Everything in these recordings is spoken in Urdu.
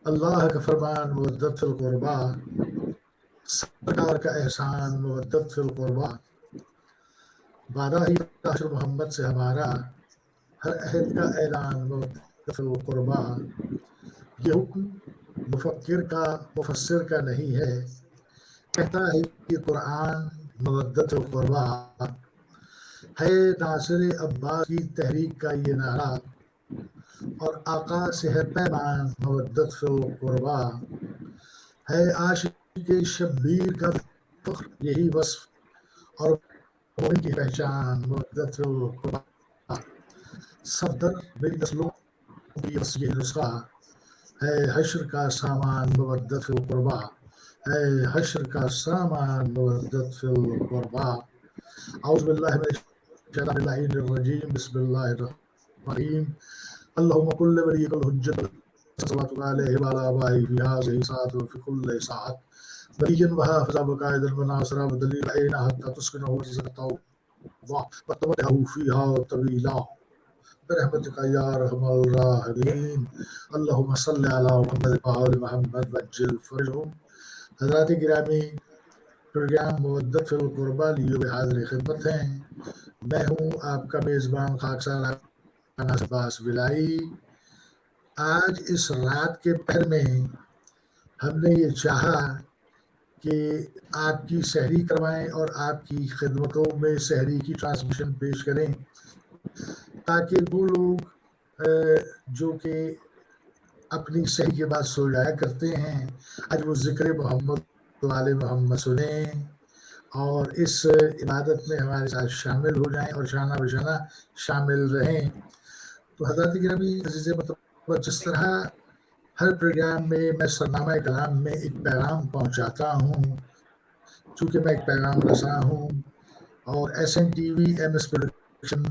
اللہ کا فرمان مودت فی القربا، سرکار کا احسان مودت فی القربا، وعدہ ہی عاشر محمد سے ہمارا، ہر عہد کا اعلان مودت فی القربا۔ یہ حکم مفسر کا نہیں ہے، کہتا ہے یہ قرآن مودت القربا ہے، ناصر عباس کی تحریک کا یہ نعرہ، اور آقا سے ہے پیمان مودت فی القربا، ہے عاشق شبیر کا فخر یہی وصف، اور مومن کی پہچان مودت فی القربا، صفدر میری نسلوں کی بس یہ نسخہ، ہے حشر کا سامان مودت فی القربا، ہے حشر کا سامان مودت فی القربا۔ اعوذ باللہ من الشیطان اللعین الرجیم، بسم اللہ الرحمن الرحیم۔ اللہم کل ولیک الحجت صلوات علیہ وعلی آبائہ فی هذه الساعة وفی کل ساعة، ولیا وحافظا وقائدا وناصرا ودلیلا اینا حتی تسکنہ وزرتہ وتمتعہ فیہا طویلا برحمتک یا ارحم الراحمین۔ اللہم صلی علی محمد وآل محمد وعجل فرجہم۔ حضرات گرامی، پروگرام مودت فی القربا لیے حاضر خدمت ہیں۔ میں ہوں آپ کا میزبان خاکسار ناصر عباس ولائی۔ آج اس رات کے پہر میں ہم نے یہ چاہا کہ آپ کی سحری کروائیں اور آپ کی خدمتوں میں سحری کی ٹرانسمیشن پیش کریں، تاکہ وہ لوگ جو کہ اپنی سحری کے بعد سو جایا کرتے ہیں، آج وہ ذکر محمد وآل محمد سنیں اور اس عبادت میں ہمارے ساتھ شامل ہو جائیں اور شانہ بشانہ شامل رہیں۔ تو حضرات گرامی عزیز مطلب، جس طرح ہر پروگرام میں میں سرنامہ کلام میں ایک پیغام پہنچاتا ہوں، چونکہ میں ایک پیغام رساں ہوں، اور S N T V M S production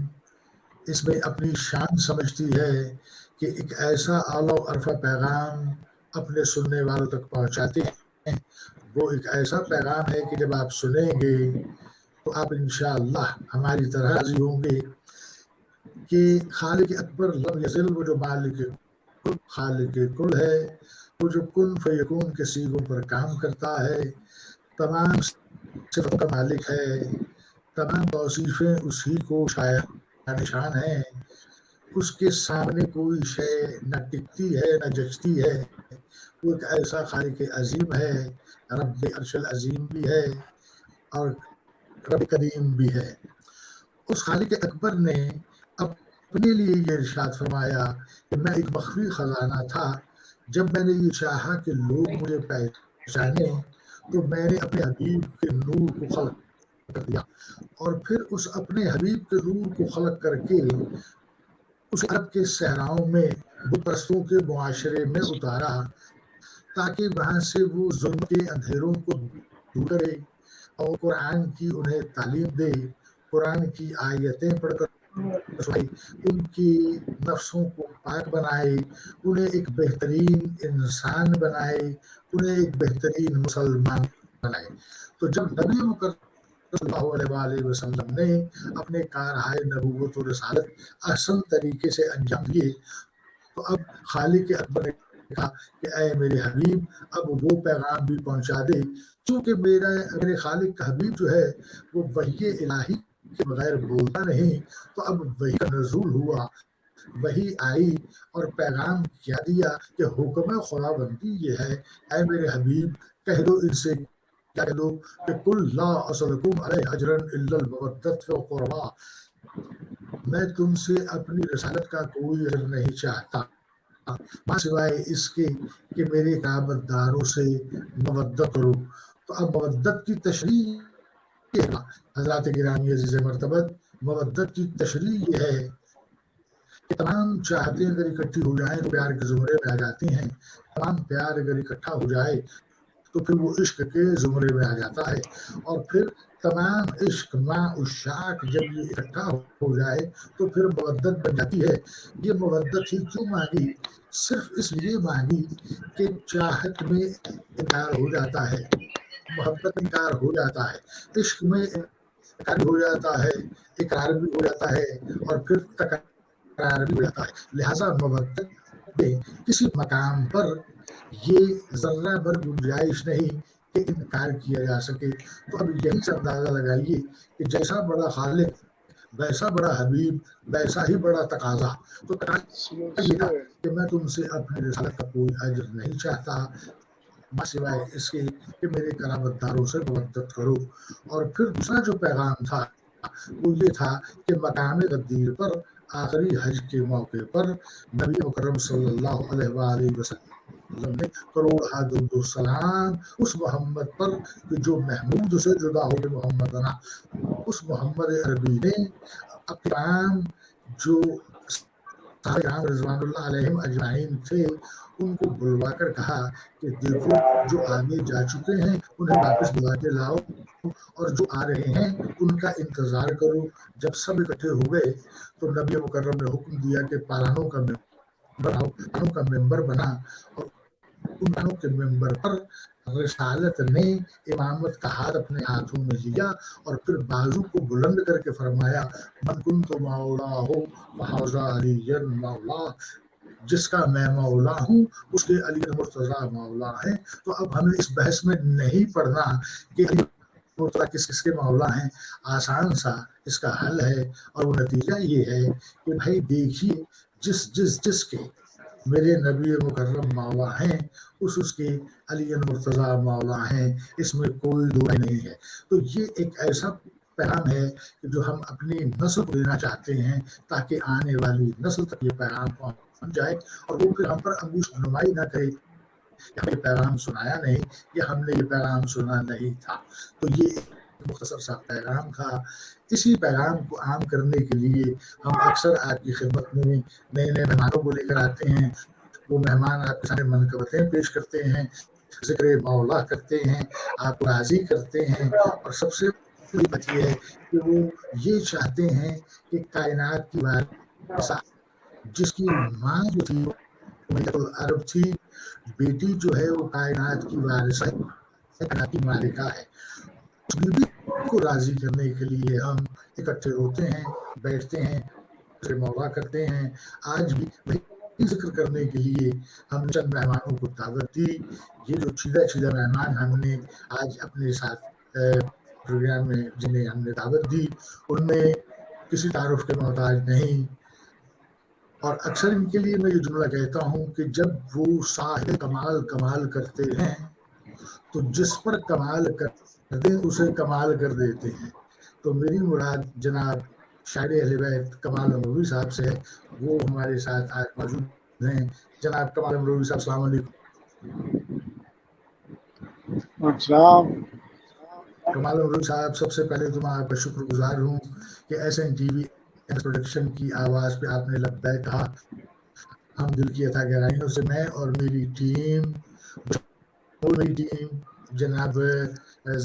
اس میں اپنی شان سمجھتی ہے کہ ایک ایسا اعلیٰ و عرفہ پیغام اپنے سننے والوں تک پہنچاتے ہیں۔ وہ ایک ایسا پیغام ہے کہ جب آپ سنیں گے تو آپ انشاءاللہ ہماری طرح راضی ہوں گے کہ خالق اکبر لم یزل، وہ جو مالک کل خالق کل ہے، وہ جو کن فیکون کے سیغوں پر کام کرتا ہے، تمام صفتوں کا مالک ہے، تمام توصیفیں اسی کو شایع نشان ہیں، اس کے سامنے کوئی شے نہ ٹکتی ہے نہ جچتی ہے۔ وہ ایک ایسا خالق عظیم ہے، رب عرش العظیم بھی ہے اور رب کریم بھی ہے۔ اس خالق اکبر نے اپنے لیے یہ ارشاد فرمایا کہ میں ایک مخفی خزانہ تھا، جب میں نے یہ چاہا کہ لوگ مجھے پہچانے تو میں نے اپنے حبیب کے نور کو خلق کر دیا، اور پھر اس اپنے حبیب کے نور کو خلق کر کے اس عرب کے صحراؤں میں بت پرستوں کے معاشرے میں اتارا، تاکہ وہاں سے وہ ظلم کے اندھیروں کو دور کرے اور قرآن کی انہیں تعلیم دے، قرآن کی آیتیں پڑھ کر ان کی نفسوں کو پاک بنائے، انہیں ایک بہترین انسان بنائے، انہیں ایک بہترین مسلمان بنائے۔ تو جب نبی مکرم صلی اللہ علیہ وآلہ وسلم نے اپنے کارہائے نبوت و رسالت احسن طریقے سے انجام دیے، تو اب خالق اکبر نے کہا کہ اے میرے حبیب، اب وہ پیغام بھی پہنچا دے، چونکہ میرے خالق کا حبیب جو ہے وہ وحی الہی کے بغیر بولتا نہیں۔ تو اب وحی کا نزول ہوا، وحی آئی اور پیغام کیا دیا کہ حکم خدا بندی یہ ہے، اے میرے حبیب کہہ دو ان سے، کیا کہہ دو کہ قل لا اسألکم علیہ اجرا الا المودۃ فی القربا، میں تم سے اپنی رسالت کا کوئی اجر نہیں چاہتا سوائے اس کے کہ میرے قرابت داروں سے مودت کرو۔ تو اب مودت کی تشریح حضرات گرامی عزیز مرتبت، مودت کی تشریح یہ ہے کہ تمام چاہتیں اگر اکٹھی ہو جائیں تو پیار کے زمرے میں آ جاتی ہیں، تمام پیار اگر اکٹھا ہو جائے تو پھر وہ عشق کے زمرے میں آ جاتا ہے، اور پھر تمام عشق ماں عشاق جب یہ اکٹھا ہو جائے تو پھر مودت بن جاتی ہے۔ یہ مودت ہی کیوں مانگی؟ صرف اس لیے مانگی کہ چاہت میں انکار ہو جاتا ہے، محبت میں انکار ہو جاتا ہے، عشق میں انکار ہو جاتا ہے، اقرار بھی ہو جاتا ہے، اور پھر تکرار بھی ہو جاتا ہے۔ لہٰذا مودت میں کسی مقام پر یہ ذرہ بھر گنجائش نہیں کہ انکار کیا جا سکے۔ تو اب یہی سے اندازہ لگائیے کہ جیسا بڑا خالق ویسا بڑا حبیب ویسا ہی بڑا تقاضا۔ تو یہ تھا کہ میں تم سے اپنی رسالت کا کوئی اجر نہیں چاہتا سوائے اس کے کہ میرے کرامت داروں سے مودت کرو۔ اور پھر دوسرا جو پیغام تھا وہ یہ تھا کہ مقام غدیر پر آخری حج کے موقع پر نبی مکرم صلی اللہ علیہ وآلہ وسلم نے کروڑ درود و سلام اس محمد پر کہ جو محمود سے جدا ہو کے محمد بنا، اس محمد عربی نے اقرام جو صحابہ رضوان اللہ علیہم اجمعین تھے ان کو بلوا کر کہا کہ دیکھو جو آگے جا چکے ہیں انہیں واپس بلا کے لاؤ اور جو آ رہے ہیں ان کا انتظار کرو۔ جب سب اکٹھے ہو گئے تو نبی مکرم نے حکم دیا کہ پالانوں کا ممبر بنا اور ان کے ممبر پر رسالت نے امامت کا ہاتھ اپنے ہاتھوں میں لیا اور پھر بازو کو بلند کر کے فرمایا من کنت مولا ہو فہذا علی مولا، جس کا میں مولا ہوں اس کے علی مرتضیٰ مولا ہے۔ تو اب ہمیں اس بحث میں نہیں پڑنا کہ علی مرتضیٰ کس کس کے مولا ہیں، آسان سا اس کا حل ہے اور وہ نتیجہ یہ ہے کہ بھائی دیکھیے جس کے میرے نبی مکرم مولا ہیں اس کے علی مرتضیٰ مولا ہیں، اس میں کوئی دو رائے نہیں ہے۔ تو یہ ایک ایسا پیغام ہے کہ جو ہم اپنی نسل کو دینا چاہتے ہیں تاکہ آنے والی نسل تک یہ پیغام پہنچ جائے اور وہ پھر ہم پر انگوش نمائی نہ کرے کہ ہم یہ پیغام سنایا نہیں یا ہم نے یہ پیغام سنا نہیں تھا۔ تو یہ ایک مختصر سا پیغام تھا۔ اسی پیغام کو عام کرنے کے لیے ہم اکثر آپ کی خدمت میں نئے نئے مہمانوں کو لے کر آتے ہیں۔ وہ مہمان آپ کے سامنے منقبتیں پیش کرتے ہیں، ذکر مولا کرتے ہیں، آپ کو راضی کرتے ہیں، اور سب سے بڑی بات یہ ہے کہ وہ یہ چاہتے ہیں کہ کائنات کی وارثہ جس کی ماں جو تھی وہ عرب تھی، بیٹی جو ہے وہ کائنات کی وارثہ کائنات کی مالکہ ہے، اس بیوی کو راضی کرنے کے لیے ہم اکٹھے ہوتے ہیں، بیٹھتے ہیں، مولا کرتے ہیں۔ آج بھی وہی ذکر کرنے کے لیے ہم نے چند مہمانوں کو دعوت دی۔ یہ جو چیدہ مہمان ہم نے آج اپنے ساتھ پروگرام میں جنہیں ہم نے دعوت دی ان میں کسی تعارف کے محتاج نہیں، اور اکثر ان کے لیے میں یہ جملہ کہتا ہوں کہ جب وہ صاحب کمال کرتے ہیں تو جس پر کمال کرتے ہیں اسے کمال کر دیتے ہیں۔ تو میری مراد جناب شاعر اہل بیت کمال امروی صاحب سے ہے، وہ ہمارے ساتھ آج موجود ہیں۔ جناب کمال امروی صاحب السلام علیکم۔ کمال امروی صاحب سب سے پہلے تو میں آپ کا شکر گزار ہوں کہ S N T V production کی آواز پہ آپ نے لبیک کہا۔ ہم دل کی عطا گہرائیوں سے میں اور میری ٹیم جناب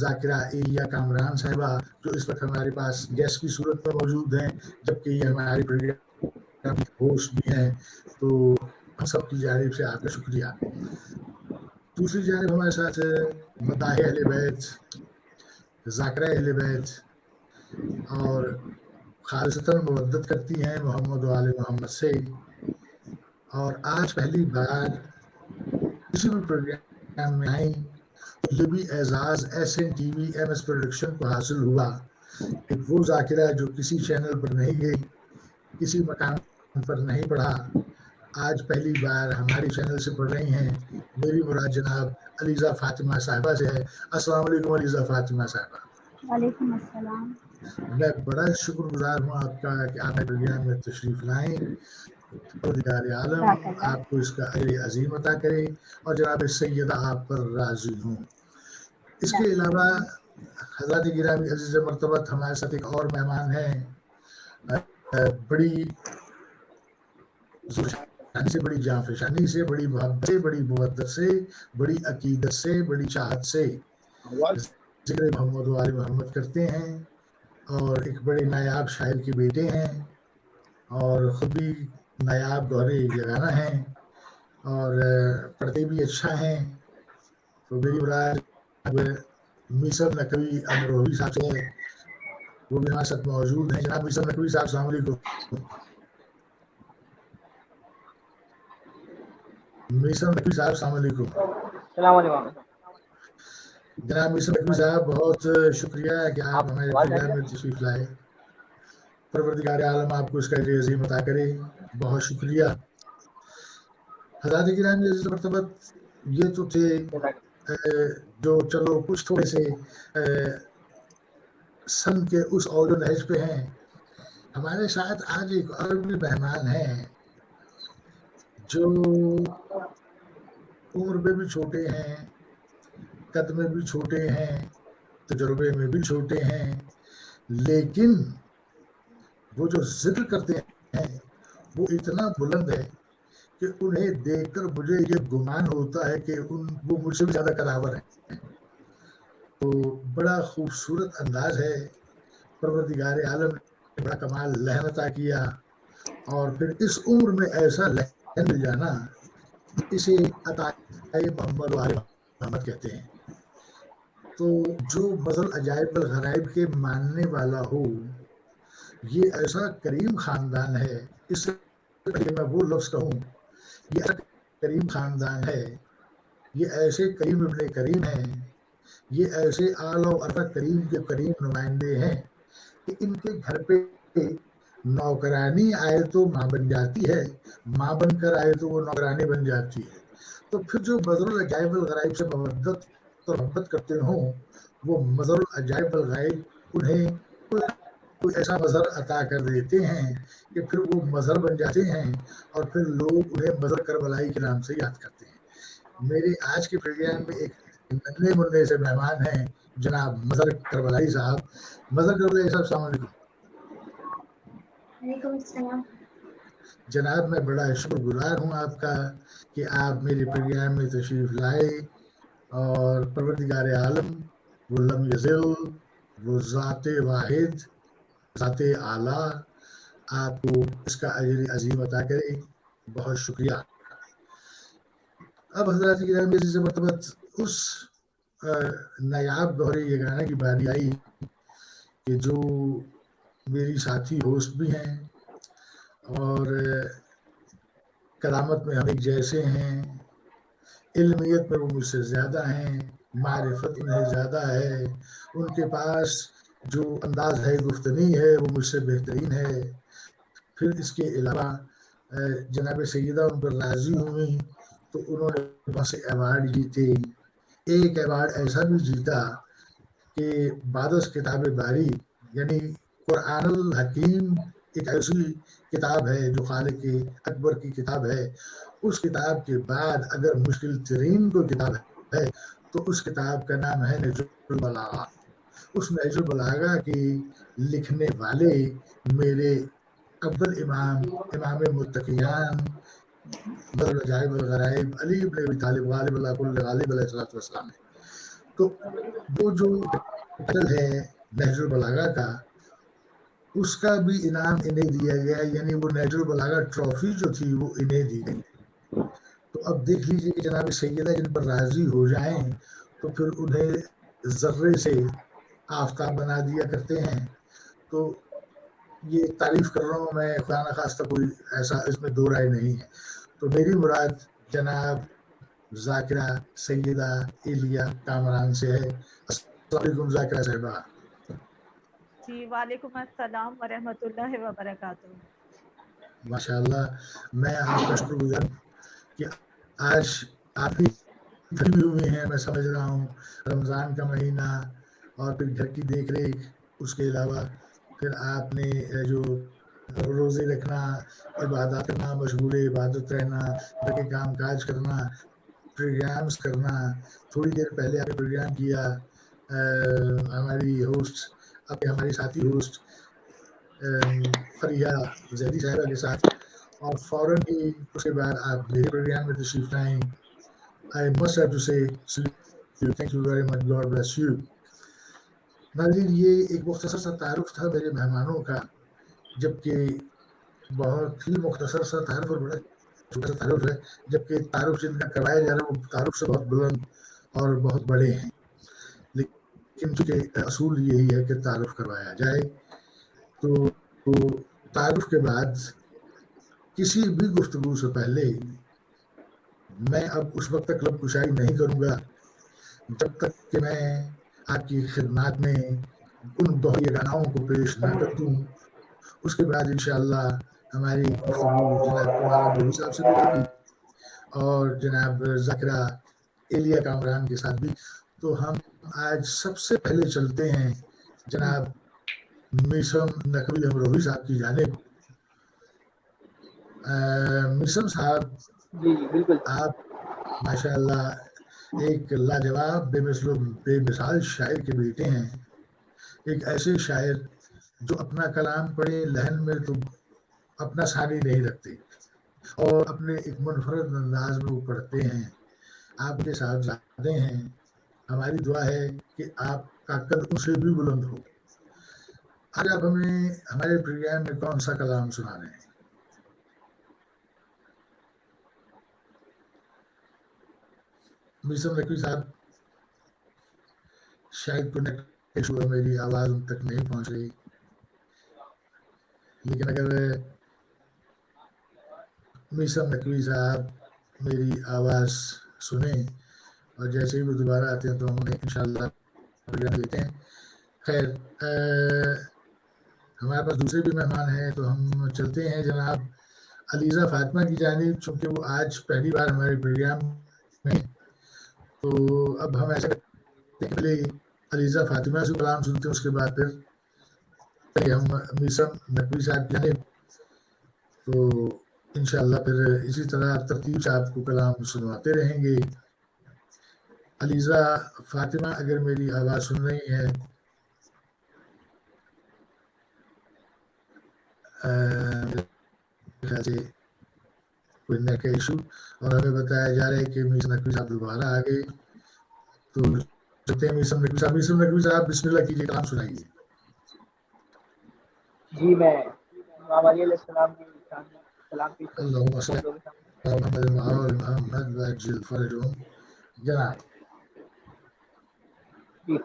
ذاکرہ ایلیا کامران صاحبہ جو اس وقت ہمارے پاس گیسٹ کی صورت پر موجود ہیں، جبکہ یہ ہماری پروگرام ہوسٹ بھی ہیں، تو ہم سب کی جانب سے آپ کا شکریہ۔ دوسری جانب ہمارے ساتھ مداح اہل بیت، ذاکرہ اہل بیت اور خالصتاً مودت کرتی ہیں محمد و آل محمد سے، اور آج پہلی بار کسی بھی پروگرام میں آئیں تو یہ بھی اعزاز S N T V M S production کو حاصل ہوا کہ وہ ذاکرہ جو کسی چینل پر نہیں گئی، کسی مقام پر نہیں پڑھا، آج پہلی بار ہماری چینل سے پڑھ رہی ہیں۔ میری مراد جناب علیزہ فاطمہ صاحبہ سے ہے۔ السلام علیکم علیزہ فاطمہ صاحبہ۔ وعلیکم السلام۔ میں بڑا شکر گزار ہوں آپ کا کہ آپ پروگرام میں تشریف لائیں۔ پروردگار عالم آپ کو اس کا اجر عظیم عطا کرے اور جناب سیدہ آپ پر راضی ہوں۔ اس کے علاوہ حضرات گرامی عزیز مرتبت ہمارے ساتھ ایک اور مہمان ہیں، بڑی شانی سے، بڑی جانفشانی سے، بڑی محبت سے، بڑی مودت سے، بڑی عقیدت سے، بڑی چاہت سے ذکر محمد و آل محمد کرتے ہیں، اور ایک بڑے نایاب شاعر کے بیٹے ہیں اور خود بھی نایاب گہرے یگانہ ہیں اور پڑھتے بھی اچھا ہیں۔ تو میری مراد میسر نقوی امروہی صاحب سے ہے، وہ بھی ہمارے ساتھ موجود ہیں۔ جناب میسر نقوی صاحب السلام علیکم۔ میسم نقوی صاحب السلام علیکم. السلام علیکم. جناب میسم نقوی صاحب بہت شکریہ کہ آپ ہمارے پروگرام میں تشریف لائے. پروردگار عالم آپ کو اس کا اجر عظیم عطا کرے. بہت شکریہ. حضرات گرامی عزیز و مرتبہ، یہ تو تھے جو چلو کچھ تھوڑے سے سن کے اس اولو نہج پہ ہیں. ہمارے ساتھ آج ایک اور بھی مہمان ہیں جو عمر میں بھی چھوٹے ہیں، قد میں بھی چھوٹے ہیں، تجربے میں بھی چھوٹے ہیں، لیکن وہ جو ذکر کرتے ہیں وہ اتنا بلند ہے کہ انہیں دیکھ کر مجھے یہ گمان ہوتا ہے کہ وہ مجھ سے بھی زیادہ کداور ہیں. تو بڑا خوبصورت انداز ہے. پروردگار عالم نے بڑا کمال لہن عطا کیا، اور پھر اس عمر میں ایسا لہن مل جانا، اسے عطا محمد و آل محمد کہتے ہیں. تو جو مظہر عجائب الغرائب کے ماننے والا ہو، یہ ایسا کریم خاندان ہے. اس سے پہلے میں وہ لفظ کہوں، یہ ایسا کریم خاندان ہے، یہ ایسے کریم ابن کریم ہیں، یہ ایسے آل و ارفع کریم کے کریم نمائندے ہیں کہ ان کے گھر پہ نوکرانی آئے تو ماں بن جاتی ہے، ماں بن کر آئے تو وہ نوکرانی بن جاتی ہے. تو پھر جو مظہر العجائب الغرائب سے مودت اور محبت کرتے ہوں، وہ مظہر العجائب الغرائب انہیں کوئی ایسا مظہر عطا کر دیتے ہیں کہ پھر وہ مظہر بن جاتے ہیں، اور پھر لوگ انہیں مظہر کربلائی کے نام سے یاد کرتے ہیں. میرے آج کے پروگرام میں ایک ننھے منھے سے مہمان ہیں، جناب مظہر کربلائی صاحب. مظہر کربلائی صاحب السلام علیکم. وعلیکم السلام. جناب میں بڑا شکر گزار ہوں آپ کا کہ آپ میرے پروگرام میں تشریف لائے، اور پروردگار عالم وہ لم یزل، وہ ذات واحد، ذات اعلیٰ آپ کو اس کا اجر عظیم عطا کرے. بہت شکریہ. اب حضرات گرامی عزیز و مرتبہ، اس نایاب گوہر یگانہ کی باری آئی کہ جو میری ساتھی ہوسٹ بھی ہیں، اور کرامت میں ہم ایک جیسے ہیں، علمیت میں وہ مجھ سے زیادہ ہیں، معرفت انہیں زیادہ ہے، ان کے پاس جو انداز ہے گفتنی ہے وہ مجھ سے بہترین ہے. پھر اس کے علاوہ جناب سیدہ ان پر راضی ہوئی تو انہوں نے بہت سے ایوارڈ جیتے. ایک ایوارڈ ایسا بھی جیتا کہ بادس کتاب باری، یعنی قرآن الحکیم ایک ایسی کتاب ہے جو خالق اکبر کی کتاب ہے. اس کتاب کے بعد اگر مشکل ترین کوئی کتاب ہے تو اس کتاب کا نام ہے نہج البلاغہ. اس نہج البلاغہ کے لکھنے والے میرے اول امام متقیان مظہر العجائب الغرائب علی بن ابی طالب غالب اللہ کل غالب علیہ الصلوۃ والسلام ہے. تو وہ جو ٹائٹل ہے نہج البلاغہ کا، اس کا بھی انعام انہیں دیا گیا، یعنی وہ نہج البلاغہ ٹرافی جو تھی وہ انہیں دی گئی. تو اب دیکھ لیجیے کہ جناب سیدہ جن پر راضی ہو جائیں تو پھر انہیں ذرے سے آفتاب بنا دیا کرتے ہیں. تو یہ تعریف کر رہا ہوں میں، خدا نخواستہ کوئی ایسا اس میں دو رائے نہیں ہے. تو میری مراد جناب ذاکرہ سیدہ ایلیا کامران سے ہے. السلام علیکم ذاکرہ صاحبہ. جی وعلیکم السلام ورحمۃ اللہ وبرکاتہ. ماشاء اللہ، میں آپ کا شکر گزار ہوں کہ آج آپ بھی تھکی ہوئی ہیں. میں سمجھ رہا ہوں رمضان کا مہینہ، اور پھر گھر کی دیکھ ریکھ، اس کے علاوہ پھر آپ نے جو روزے رکھنا، عبادات کرنا، مشغول عبادت رہنا، گھر کے کام کاج کرنا، پروگرامس کرنا. تھوڑی دیر پہلے آپ نے پروگرام کیا ہماری ہوسٹ، ہماری ساتھی ہوسٹ فریحہ زیدی صاحبہ کے ساتھ، اور فوراً ہی اس کے بعد آپ میرے پروگرام میں تشریف لائیں. I must have to say thank you very much. God bless you. ناظرین، یہ ایک مختصر سا تعارف تھا میرے مہمانوں کا، جبکہ بہت ہی مختصر سا تعارف اور بڑا چھوٹا سا تعارف ہے، جبکہ تعارف جن کا کروایا جا رہا ہے وہ تعارف سے بہت بلند اور بہت بڑے ہیں. لیکن چونکہ اصول یہی ہے کہ تعارف کروایا جائے. تو تعارف کے بعد کسی بھی گفتگو سے پہلے میں اب اس وقت تک لب کشائی نہیں کروں گا جب تک کہ میں آپ کی خدمات میں ان دوہریے گاناؤں کو پیش نہ کر دوں. اس کے بعد انشاءاللہ ہماری گفتگو جناب کمار امروہی صاحب سے بھی ہوگی اور جناب ذاکرہ ایلیا کامران کے ساتھ بھی. تو ہم آج سب سے پہلے چلتے ہیں جناب میسم نقوی امروہی صاحب کی جانب. میسم صاحب جی بالکل. آپ ماشاء اللہ ایک لاجواب بے مثل و بے مثال شاعر کے بیٹے ہیں. ایک ایسے شاعر جو اپنا کلام پڑھے لہن میں تو اپنا ثانی نہیں رکھتے اور اپنے ایک منفرد انداز میں وہ پڑھتے ہیں. آپ کے صاحبزادے ہیں. ہماری دعا ہے کہ آپ کا قد ان سے بھی بلند ہو. آج آپ ہمیں ہمارے پروگرام میں کون سا کلام سنا رہے ہیں؟ میسم نقوی صاحب شاید کوئی نیٹ ایشو ہے، میری آواز ان تک نہیں پہنچ رہی. لیکن اگر میسم نقوی صاحب میری آواز سنیں اور جیسے ہی وہ دوبارہ آتے ہیں تو ہم انہیں انشاءاللہ پروگرام دیتے ہیں. خیر ہمارے پاس دوسرے بھی مہمان ہیں تو ہم چلتے ہیں جناب علیزہ فاطمہ کی جانب. چونکہ وہ آج پہلی بار ہمارے پروگرام میں تو اب ہم ایسا پہلے علیزہ فاطمہ سے کلام سنتے ہیں، اس کے بعد پھر ہم میسم نقوی صاحب کی جانب. تو انشاءاللہ پھر اسی طرح ترتیب سے آپ کو کلام سنواتے رہیں گے. علیزہ فاطمہ اگر میری آواز سن رہی ہیں خیال سے کوئی نیٹ کا ایشو، اور ہمیں بتایا جا رہا ہے کہ میسم نقوی صاحب دوبارہ آ گئے. تو چلتے ہیں میسم نقوی صاحب. میسم نقوی صاحب بسم اللہ کیجیے، کلام سنائیے. جی میں امام علی علیہ السلام کی شان میں سلام پیش کرتا ہوں اللہم آپ صلی لوگوں کے سامنے. علی محمد وآل محمد وعجل فرجهم جناب. جی.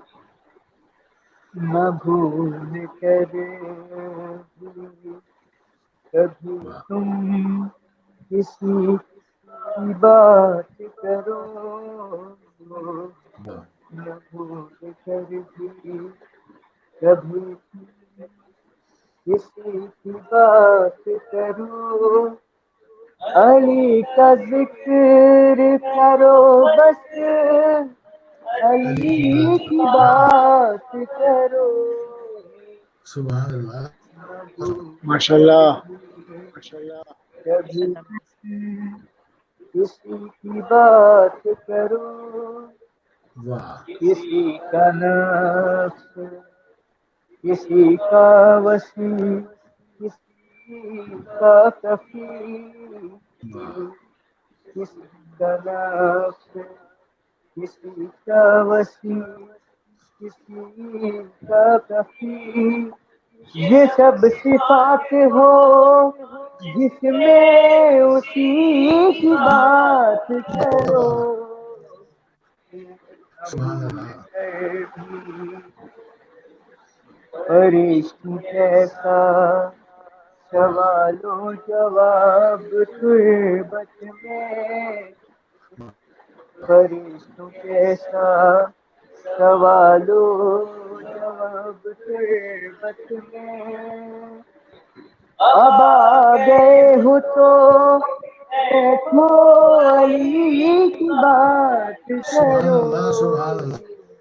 نہ بھول کر بھی کبھی واہ تم کسی کی بات کرو، واہ نہ بھول کر بھی کبھی کسی کی بات کرو، علی کا ذکر کرو بس، علی کی علی بات کی بات کرو. سبحان اللہ. ماشاء اللہ. کبھی ماشاءاللہ. کسی کی بات کرو، واہ کسی کا نفس، کسی کا وسیع، کسی کا کفیل، واہ کسی کا نفس، کسی کا وسیع، کسی کا کفیل. یہ سب صفات ہو جس میں اسی کی بات کرو. سبحان اللہ. فرشتوں کیسا سوال و جواب تربت میں، فرشتوں کیسا سوال و جواب تربت میں. اب آ گئے ہو تو بیٹھو علی کی بات سبحان کرو. اللہ. سبحان اللہ.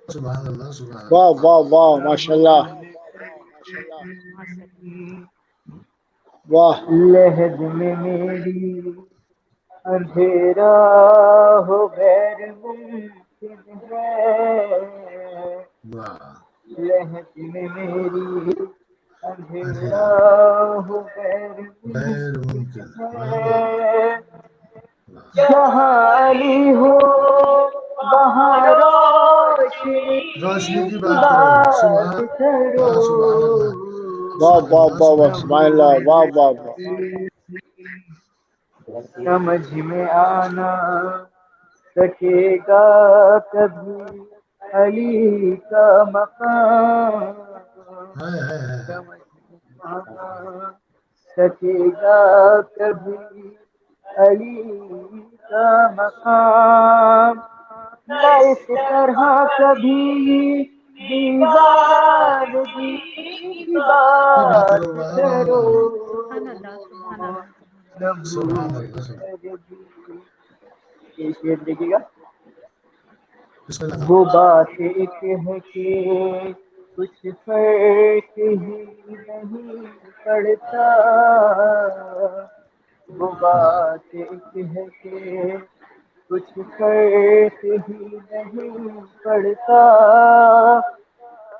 سبحان اللہ. سبحان واہ اللہ. واہ واہ ماشاء اللہ. ماشاءاللہ. واہ. لہد میں میری اندھیرا ہو غیر ممکن ہے، واہ لہد میں میری اندھیرا اندھیرا ہو غیر غیر ممکن ممکن. واہ واہ واہ ہے. واہ. جہاں علی ہو وہاں روشنی روشنی کی کی بات کرو. بات سبحان کرو. اللہ. سبحان اللہ. واہ سبحان واہ اللہ. واہ واہ سبحان سبحان اللہ. اللہ. واہ واہ واہ. سمجھ میں آنا سکے گا کبھی علی کا مقام، ہائے ہائے ہائے. سمجھ میں آنا سکے گا کبھی علی کا مقام نہ اس طرح کبھی دیوانگی کی بات کرو سبحان اللہ سبحان اللہ نہ سبحان بھول اللہ کر بھی یہ شعر دیکھیے گا بسم اللہ وہ بات ایک ہے کہ کچھ فرق ہی نہیں پڑتا وہ بات ایک ہے کہ کچھ فرق ہی نہیں پڑتا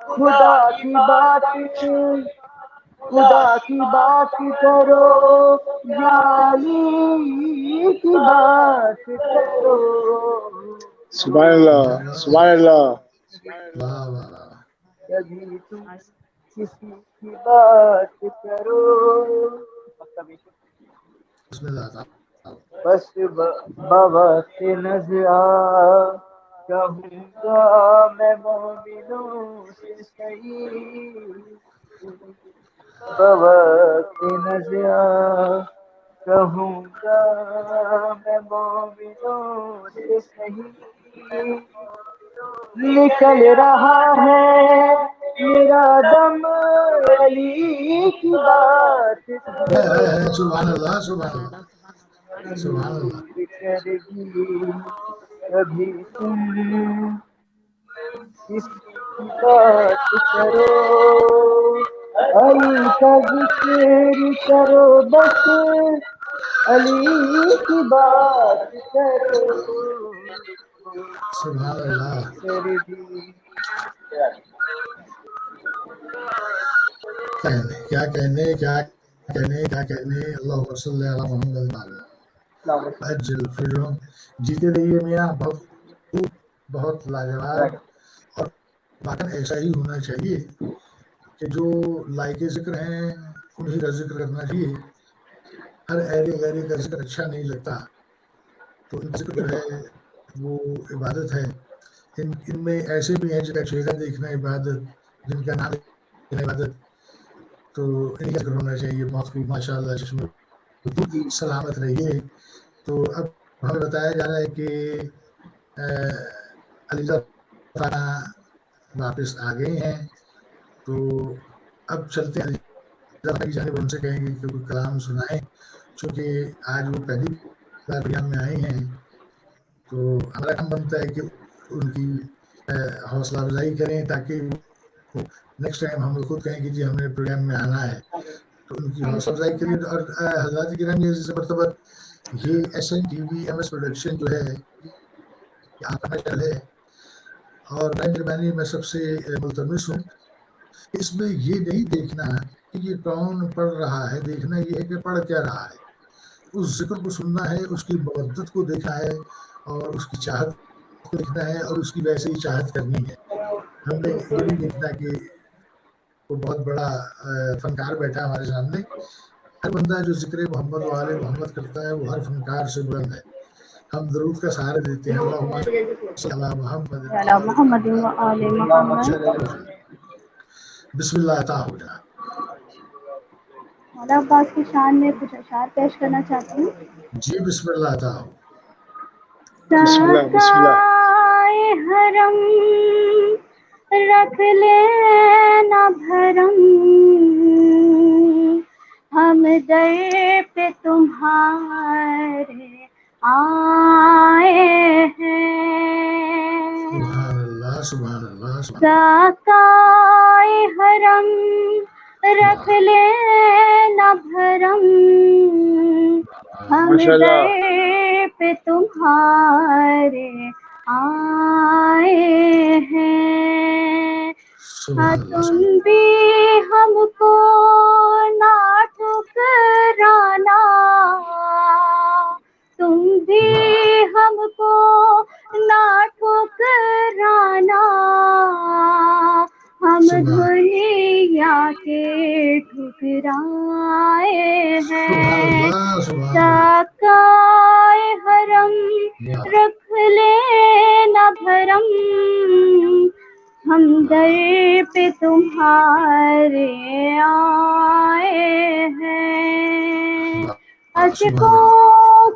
خدا کی بات خدا کی بات کرو یا علی کی بات کرو سبحان اللہ سبحان اللہ واہ واہ واہ کبھی تم کسی کی بات کرو بسم اللہ بس بوقت نظر کہوں گا میں مومنوں سے صحیح بوقت نظر کہوں گا میں مومنوں سے صحیح نکل رہا ہے میرا دم علی کی بات سبحان اللہ سبحان اللہ سبحان اللہ دور کر دی کبھی تم کسی کی بات کرو علی کا ذکر کرو بس علی کی بات کرو سبحان اللہ کر دی کیا کہنے اللہ صلی علی محمد اجل فرجون جیتے رہیے میاں بہت خوب بہت لاجواب اور واقعا ایسا ہی ہونا چاہیے کہ جو لائق ذکر ہیں انہیں کا ذکر کرنا چاہیے ہر اہل غیر کا ذکر اچھا نہیں لگتا تو ان کا ذکر جو ہے وہ عبادت ہے ان میں ایسے بھی ہیں جن کا چہرہ دیکھنا عبادت جن کا نام لینا عبادت تو ان کا ذکر ہونا چاہیے بہت خوب ماشاء اللہ جسم سلامت رہیے تو اب ہمیں بتایا جا رہا ہے کہ علی خانہ واپس آ گئے ہیں تو اب چلتے ہیں کی جانب ان سے کہیں گے کہ کوئی کلام سنائیں چونکہ آج وہ پہلی بار بیان میں آئے ہیں تو ہمارا کام بنتا ہے کہ ان کی حوصلہ افزائی کریں تاکہ نیکسٹ ٹائم ہم خود کہیں کہ جی ہم نے پروگرام میں آنا ہے تو ان کی حوصلہ افزائی کریں اور حضرات گرامی عزیز مرتبہ یہ SNTV/MS پروڈکشن جو ہے آپ کا چینل ہے اور مہربانی میں سب سے ملتمس ہوں اس میں یہ نہیں دیکھنا کہ یہ کون پڑھ رہا ہے دیکھنا یہ ہے کہ پڑھ کیا رہا ہے اس ذکر کو سننا ہے اس کی مودت کو دیکھنا ہے اور اس کی چاہت کو دیکھنا ہے اور اس کی ویسے ہی چاہت کرنی ہے ہم نے یہ نہیں دیکھنا کہ وہ بہت بڑا فنکار بیٹھا ہمارے سامنے ہر بندہ جو ذکر محمد و آل محمد کرتا ہے وہ ہر فنکار سے بلند ہے ہم ضرورت کا سہارا دیتے ہیں اللہم صلی علی محمد علی محمد و آل محمد بسم اللہ عطا ہو جائے مولا عباس کی شان میں کچھ اشعار پیش کرنا چاہتی ہوں جی بسم اللہ عطا ہو بسم اللہ بسم اللہ ساقائے حرم رکھ لینا بھرم ہم در پہ تمہارے آئے ہیں سبحان اللہ سبحان اللہ سبحان ساقائے حرم رکھ لینا بھرم ہم ماشاء اللہ در پہ تمہارے آئے ہیں سبحان اللہ تم بھی ہم کو نہ ٹھکرانا تم بھی ہم کو نہ ٹھکرانا ہم دنیا کے ٹھکرائے ہیں ساقائے حرم رکھ لینا بھرم ہم در پہ تمہارے آئے ہیں اشکوں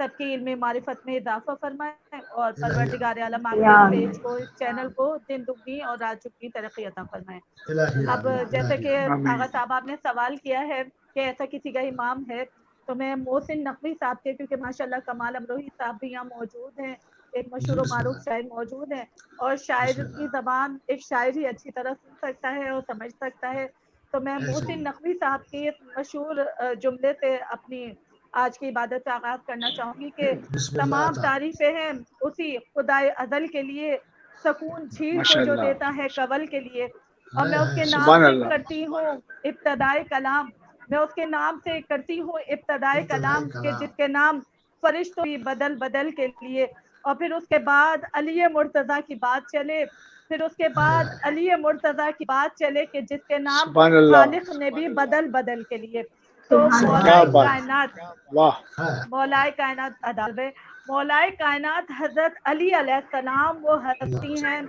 سب کی علم معرفت میں اضافہ فرمائے اور الہی پروردگار عالم آپ یا کے پیج کو، اس چینل کو دن دگنی اور رات چگنی ترقی عطا فرمائے. الہی اب جیسے الہی کہ آمین. آغا صاحب آپ نے سوال کیا ہے کہ ایسا کسی کا امام ہے، تو میں محسن نقوی صاحب کے، کیونکہ ماشاءاللہ کمال امروہی صاحب بھی یہاں موجود ہیں، ایک مشہور و بسم معروف اللہ شاعر موجود ہیں، اور شاعر بسم اللہ کی زبان ایک شاعر ہی اچھی طرح سن سکتا ہے اور سمجھ سکتا ہے. تو میں ایسے محسن ہی نقوی صاحب کی اس مشہور جملے سے اپنی آج کی عبادت کا آغاز کرنا چاہوں گی کہ بسم اللہ تمام تعالی تعریفیں ہیں اسی خدائے ازل کے لیے، سکون جھیل کو ماشاء جو اللہ. دیتا ہے کنول کے لیے، اور ہائے میں اس ہائے کے نام سبحان سے اللہ. کرتی ہوں ابتدائے کلام. میں اس کے نام سے کرتی ہوں ابتدائے ابتدائی کلام کہ کلام جس کے نام فرشتوں کی بدل بدل کے لیے، اور پھر اس کے بعد علی مرتضیٰ کی بات چلے، پھر اس کے ہائے بعد ہائے علی مرتضیٰ کی بات چلے کہ جس کے نام سبحان اللہ. خالق نے بھی بدل بدل کے لیے. تو سبحان سبحان کیا مولائے اللہ بات. کائنات، واہ. ہائے مولائے کائنات اداب مولائے کائنات حضرت علی علیہ السلام وہ اللہ ہستی ہیں،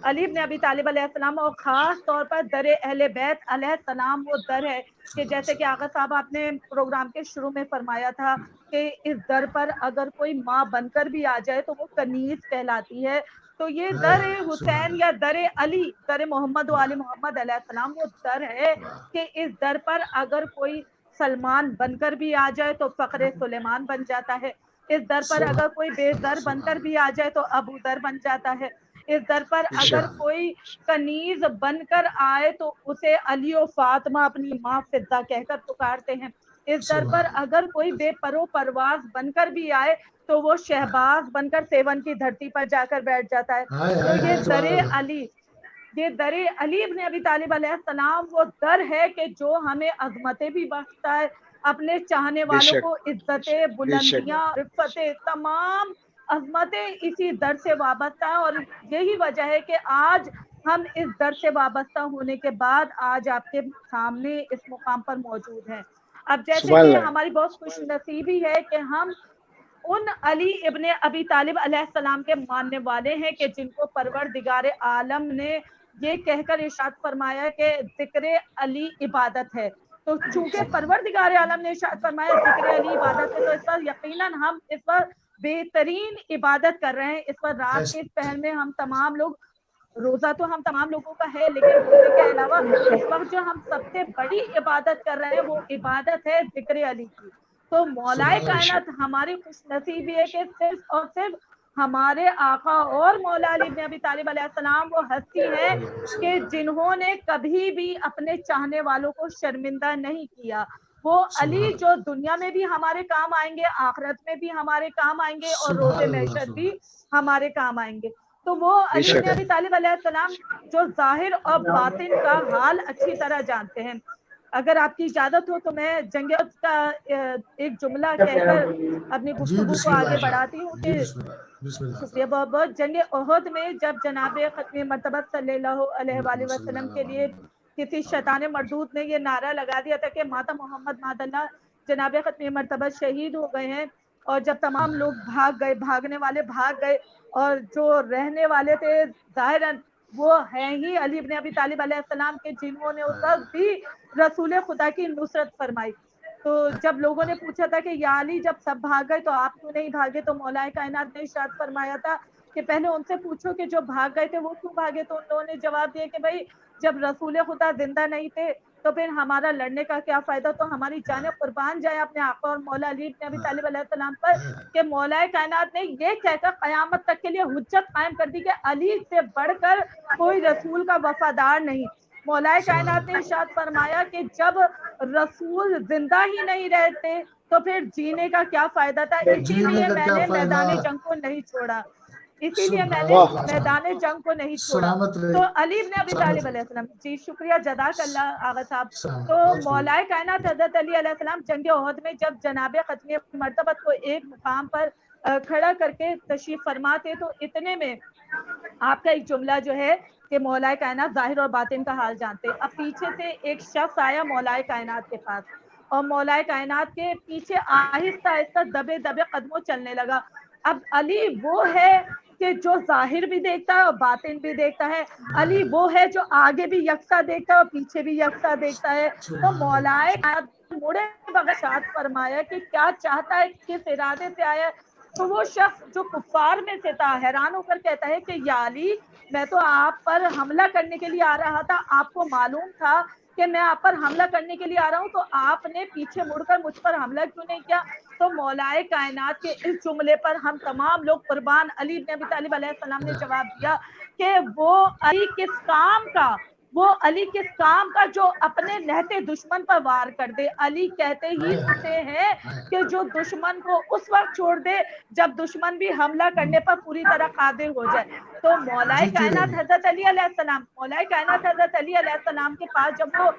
علی بن ابی طالب علیہ السلام، اور خاص طور پر در اہل بیت علیہ السلام وہ در ہے کہ جیسے کہ آغا صاحب آپ نے پروگرام کے شروع میں فرمایا تھا کہ اس در پر اگر کوئی ماں بن کر بھی آ جائے تو وہ کنیز کہلاتی ہے. تو یہ ہائے در ہائے سبحان حسین اللہ یا در علی، در محمد و آل محمد علیہ السلام وہ در ہے واہ کہ اس در پر اگر کوئی سلمان بن کر بھی آ جائے تو فخر سلیمان بن جاتا ہے. اس در پر سبحان اگر کوئی بے در بن کر سبحان بھی آ جائے تو ابو در بن جاتا ہے. اس در پر بے اگر شک. سبحان کوئی کنیز بن کر آئے تو اسے علی و فاطمہ اپنی ماں فضہ کہہ کر پکارتے ہیں. اس در پر سبحان اگر کوئی بے پرو پرواز بن کر بھی آئے تو وہ شہباز بن کر سیون کی دھرتی پر جا کر بیٹھ جاتا ہے. ہائے تو ہائے یہ ہائے در سبحان اللہ علی، یہ در علی ابن ابی طالب علیہ السلام وہ در ہے کہ جو ہمیں عظمتیں بھی بخشتا ہے، اپنے چاہنے بے والوں شک. کو عزتیں، بے شک. بلندیاں، رفتیں، تمام عظمتیں اسی در سے وابستہ ہیں. اور یہی وجہ ہے کہ آج ہم اس در سے وابستہ ہونے کے بعد آج آپ کے سامنے اس مقام پر موجود ہیں. اب جیسے سبحان کہ اللہ. ہماری بہت خوش نصیبی ہے کہ ہم ان علی ابن ابی طالب علیہ السلام کے ماننے والے ہیں کہ جن کو پروردگار عالم نے یہ کہہ کر ارشاد فرمایا کہ ذکر علی عبادت ہے. تو چونکہ پروردگار عالم نے ارشاد فرمایا ذکر علی عبادت ہے، تو اس پر یقیناً ہم اس پر بہترین عبادت کر رہے ہیں. اس پر رات کے اس ایسے پہر میں ہم تمام لوگ، روزہ تو ہم تمام لوگوں کا ہے، لیکن روزے کے علاوہ اس وقت جو ہم سب سے بڑی عبادت کر رہے ہیں وہ عبادت ہے ذکر علی کی. تو مولائے سبحان بے اللہ شک. کائنات ہماری خوش نصیبی ہے کہ صرف اور صرف ہمارے آقا اور مولا علی بن ابی طالب علیہ السلام وہ ہستی ہیں اللہم صلی کہ اللہ جنہوں نے کبھی بھی اپنے چاہنے والوں کو شرمندہ نہیں کیا. وہ علی سبحان جو دنیا میں بھی ہمارے کام آئیں گے، آخرت میں بھی ہمارے کام آئیں گے، اور روز سبحان اللہ محشر بھی سبحان ہمارے کام آئیں گے. تو وہ بے علی شک. بن ابی طالب علیہ السلام جو ظاہر اور باطن کا حال اچھی طرح جانتے ہیں. اگر آپ کی اجازت ہو تو میں جنگ احد کا ایک جملہ کہہ کر اپنی جی گفتگو کو بسم آگے اللہ تعالی بڑھاتی ہوں جی کہ بسم اللہ بسم اللہ شکریہ تعالی بہت بہت. جنگ احد میں جب جناب ختم مرتبہ صلی اللہ علیہ وآلہ اللہم صلی وسلم اللہ کے لیے علیہ کسی شیطان مردود نے یہ نعرہ لگا دیا تھا کہ ماتا محمد ماد اللہ جناب ختم مرتبہ شہید ہو گئے ہیں، اور جب تمام لوگ بھاگ گئے، بھاگنے والے بھاگ گئے، اور جو رہنے والے تھے ظاہراً وہ ہیں ہی علی بن ابی طالب علیہ السلام کے جنہوں نے اس وقت بھی رسول خدا کی نصرت فرمائی. تو جب لوگوں نے پوچھا تھا کہ یا علی جب سب بھاگ گئے تو آپ کیوں نہیں بھاگے، تو مولا کائنات نے ارشاد فرمایا تھا کہ پہلے ان سے پوچھو کہ جو بھاگ گئے تھے وہ کیوں بھاگے. تو ان لوگوں نے جواب دیا کہ بھائی جب رسول خدا زندہ نہیں تھے تو پھر ہمارا لڑنے کا کیا فائدہ، تو ہماری جانیں قربان جائے اپنے آقا اور مولا علی بن ابی طالب علیہ السلام پر کہ مولا کائنات نے یہ کہہ کر قیامت تک کے لیے حجت قائم کر دی کہ علی سے بڑھ کر کوئی رسول کا وفادار نہیں. مولا سبحان کائنات نے اللہ ارشاد فرمایا کہ جب رسول زندہ ہی نہیں رہتے تو پھر جینے کا کیا فائدہ تھا. اسی جینے لیے کا میں کیا نے فائدہ میدان جنگ کو نہیں چھوڑا، اسی لیے میں نے سبحان واہ. اللہ سبحان میدان جنگ کو نہیں چھوڑا. سلامت تو رہے علی بن ابی سلامت طالب رہے علیہ السلام، جی شکریہ جزاک اللہ آغا صاحب. تو سلامت بہت خوب مولا کائنات حضرت علی علیہ السلام جنگ احد میں جب جناب ختم مرتبہ کو ایک مقام پر کھڑا کر کے تشریف فرما تھے تو اتنے میں آپ کا ایک جملہ جو ہے کہ مولا کائنات ظاہر اور باطن کا حال جانتے. اب پیچھے سے ایک شخص آیا مولا کائنات کے پاس، اور مولا کائنات کے پیچھے آہستہ آہستہ دبے دبے قدموں چلنے لگا. اب علی وہ ہے کہ جو ظاہر بھی دیکھتا ہے اور باطن بھی دیکھتا ہے. علی وہ ہے جو آگے بھی یکساں دیکھتا ہے اور پیچھے بھی یکساں دیکھتا ہے. تو سبحان مولا اللہ مڑے بغشاد فرمایا کہ کیا چاہتا ہے، کس ارادے سے آیا. تو وہ شخص جو کفار میں سے تھا حیران ہو کر کہتا ہے کہ یا علی میں تو آپ پر حملہ کرنے کے لیے آ رہا تھا، آپ کو معلوم تھا کہ میں آپ پر حملہ کرنے کے لیے آ رہا ہوں، تو آپ نے پیچھے مڑ کر مجھ پر حملہ کیوں نہیں کیا؟ تو مولا کائنات کے اس جملے پر ہم تمام لوگ قربان علی بن ابی طالب علیہ السلام نے جواب دیا کہ وہ علی کس کام کا جو اپنے نہتے دشمن پر وار کر دے۔ علی کہتے ہی اسے ہے کہ جو دشمن کو اس وقت چھوڑ دے جب دشمن بھی حملہ کرنے پر پوری طرح قادر ہو جائے۔ تو مولا کائنات حضرت علی علیہ السلام کے پاس جب وہ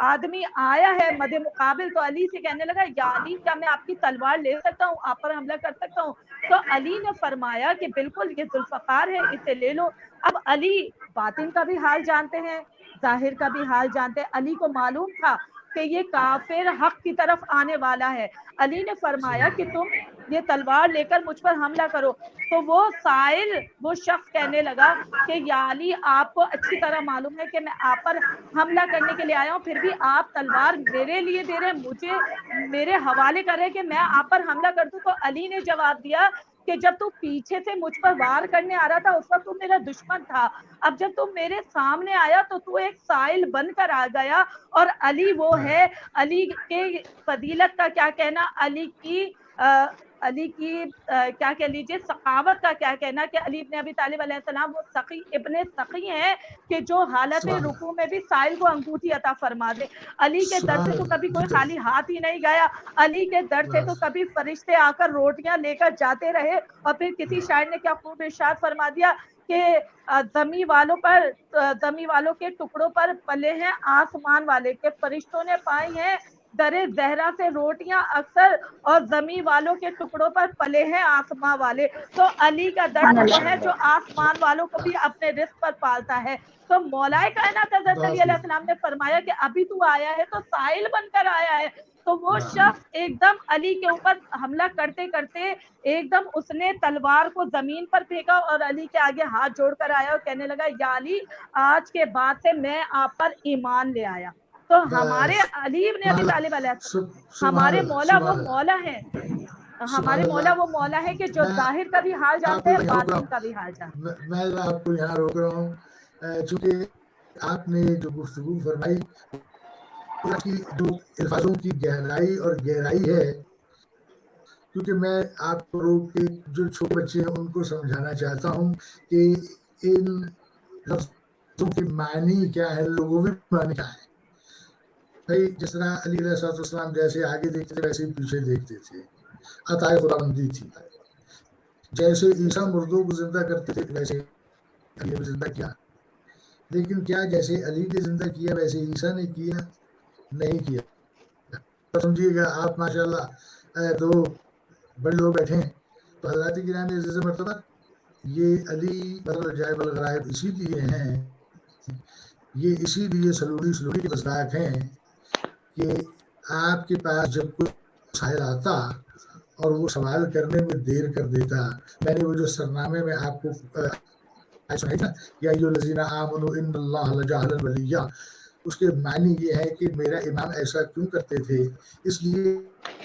آدمی آیا ہے مد مقابل، تو علی سے کہنے لگا یا علی کیا میں آپ کی تلوار لے سکتا ہوں، آپ پر حملہ کر سکتا ہوں؟ تو علی نے فرمایا کہ بالکل، یہ ذوالفقار ہے، اسے لے لو۔ اب علی باطن کا بھی حال جانتے ہیں، ظاہر کا بھی حال جانتے ہیں۔ علی کو معلوم تھا کہ یہ کافر حق کی طرف آنے والا ہے۔ علی نے فرمایا کہ تم یہ تلوار لے کر مجھ پر حملہ کرو۔ تو وہ سائل، وہ شخص کہنے لگا کہ یا علی آپ کو اچھی طرح معلوم ہے کہ میں آپ پر حملہ کرنے کے لیے آیا ہوں، پھر بھی آپ تلوار میرے لیے دے رہے، مجھے میرے حوالے کر رہے کہ میں آپ پر حملہ کر دوں۔ تو علی نے جواب دیا کہ جب تو پیچھے سے مجھ پر وار کرنے آ رہا تھا اس وقت تو میرا دشمن تھا، اب جب تم میرے سامنے آیا تو تو ایک سائل بن کر آ گیا۔ اور علی وہ ہے، علی کے فضیلت کا کیا کہنا، علی کی کیا کہہ لیجیے سخاوت کا کیا کہنا کہ علی ابن ابی طالب علیہ السلام وہ سقی ابن سقی ہیں کہ جو حالت رکوع میں بھی سائل کو انگوٹھی عطا فرما دے۔ علی کے در سے تو کبھی کوئی خالی ہاتھ ہی نہیں گیا، علی کے در سے تو کبھی فرشتے آ کر روٹیاں لے کر جاتے رہے۔ اور پھر کسی شاعر نے کیا خوب ارشاد فرما دیا کہ زمین والوں کے ٹکڑوں پر پلے ہیں آسمان والے کے، فرشتوں نے پائی ہیں در زہرا سے روٹیاں اکثر، اور زمین والوں کے ٹکڑوں پر پلے ہیں آسمان والے۔ تو علی کا درد وہ ہے جو آسمان والوں کو بھی اپنے رزق پر پالتا ہے۔ تو مولا کائنات حضرت علی علیہ السلام نے فرمایا کہ ابھی تو آیا ہے تو سائل بن کر آیا ہے۔ تو وہ شخص ایک دم علی کے اوپر حملہ کرتے کرتے ایک دم اس نے تلوار کو زمین پر پھینکا اور علی کے آگے ہاتھ جوڑ کر آیا اور کہنے لگا یا علی آج کے بعد سے میں آپ پر ایمان لے آیا۔ تو ہمارے علی ابن ابی طالب علیہ السلام، ہمارے مولا وہ مولا ہے، ہمارے مولا وہ مولا ہے کہ جو ظاہر کا بھی حال جانتے ہیں، باطن کا بھی حال جانتے ہیں۔ میں آپ کو یہاں روک رہا ہوں چونکہ آپ نے جو گفتگو فرمائی کی جو الفاظوں کی گہرائی اور گہرائی ہے، کیونکہ میں آپ کو روک کے جو چھوٹے بچے ہیں ان کو سمجھانا چاہتا ہوں کہ ان لفظوں کے معنی کیا ہے، لغوی معنی کیا ہے۔ بھائی جس طرح علی علیہ السلام جیسے آگے دیکھتے تھے ویسے پیچھے دیکھتے تھے، عطائے خداوندی تھی۔ جیسے عیسیٰ مردوں کو زندہ کرتے تھے ویسے علی نے زندہ کیا، لیکن کیا جیسے علی نے زندہ کیا ویسے عیسیٰ نے کیا؟ نہیں کیا۔ سمجھیے گا آپ ماشاءاللہ دو بڑے لوگ بیٹھے ہیں تو حضرات کرام عزیز مرتبہ یہ علی بدل جائب الغرائب اسی لیے ہیں، یہ اسی لیے سلوڑی کے مصداق ہیں کہ آپ کے پاس جب کوئی سائل آتا اور وہ سوال کرنے میں دیر کر دیتا، میں نے وہ جو سرنامے میں آپ کو سنائی تھا یا ایھا الذین آمنوا ان اللہ لجعل الولیہ، اس کے معنی یہ ہے کہ میرا امام ایسا کیوں کرتے تھے، اس لیے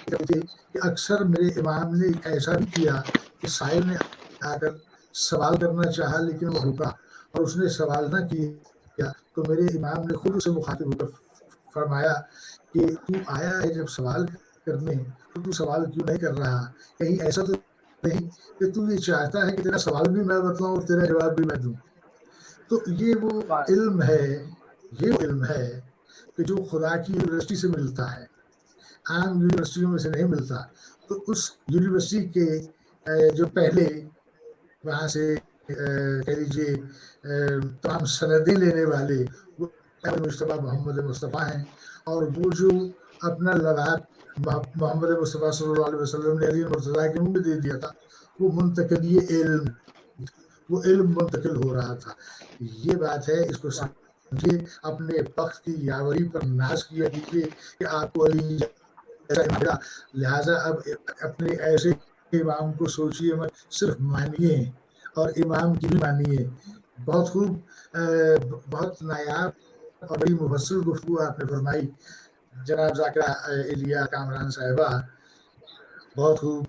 کہ اکثر میرے امام نے ایسا بھی کیا کہ سائل نے آ کر سوال کرنا چاہا لیکن وہ رکا اور اس نے سوال نہ کیا، تو میرے امام نے خود اسے مخاطب ہو کر فرمایا کہ تو آیا ہے جب سوال کرنے تو سوال کیوں نہیں کر رہا، کہیں ایسا تو نہیں کہ تو یہ چاہتا ہے کہ تیرا سوال بھی میں بتلاؤں اور تیرا جواب بھی میں دوں۔ تو یہ وہ علم ہے کہ جو خدا کی یونیورسٹی سے ملتا ہے، عام یونیورسٹیوں میں سے نہیں ملتا۔ تو اس یونیورسٹی کے جو پہلے وہاں سے کہہ لیجیے تمام سندیں لینے والے وہ مصطفیٰ محمد مصطفیٰ ہیں، اور وہ جو اپنا لغات محمد مصطفیٰ صلی اللہ علیہ وسلم نے علی مرتضیٰ کے منہ میں دے دیا تھا، وہ منتقل وہ علم منتقل ہو رہا تھا۔ یہ بات ہے، اس کو سمجھے، اپنے وقت کی یاوری پر ناز کیا کیجیے کہ آپ کو علی لہٰذا اب اپنے ایسے امام کو سوچیے مت، صرف مانیے اور امام کی بھی مانیے۔ بہت خوب، بہت نایاب اور بڑی مفصل گفتگو آپ نے فرمائی جناب ذاکرہ ایلیا کامران صاحبہ، بہت خوب۔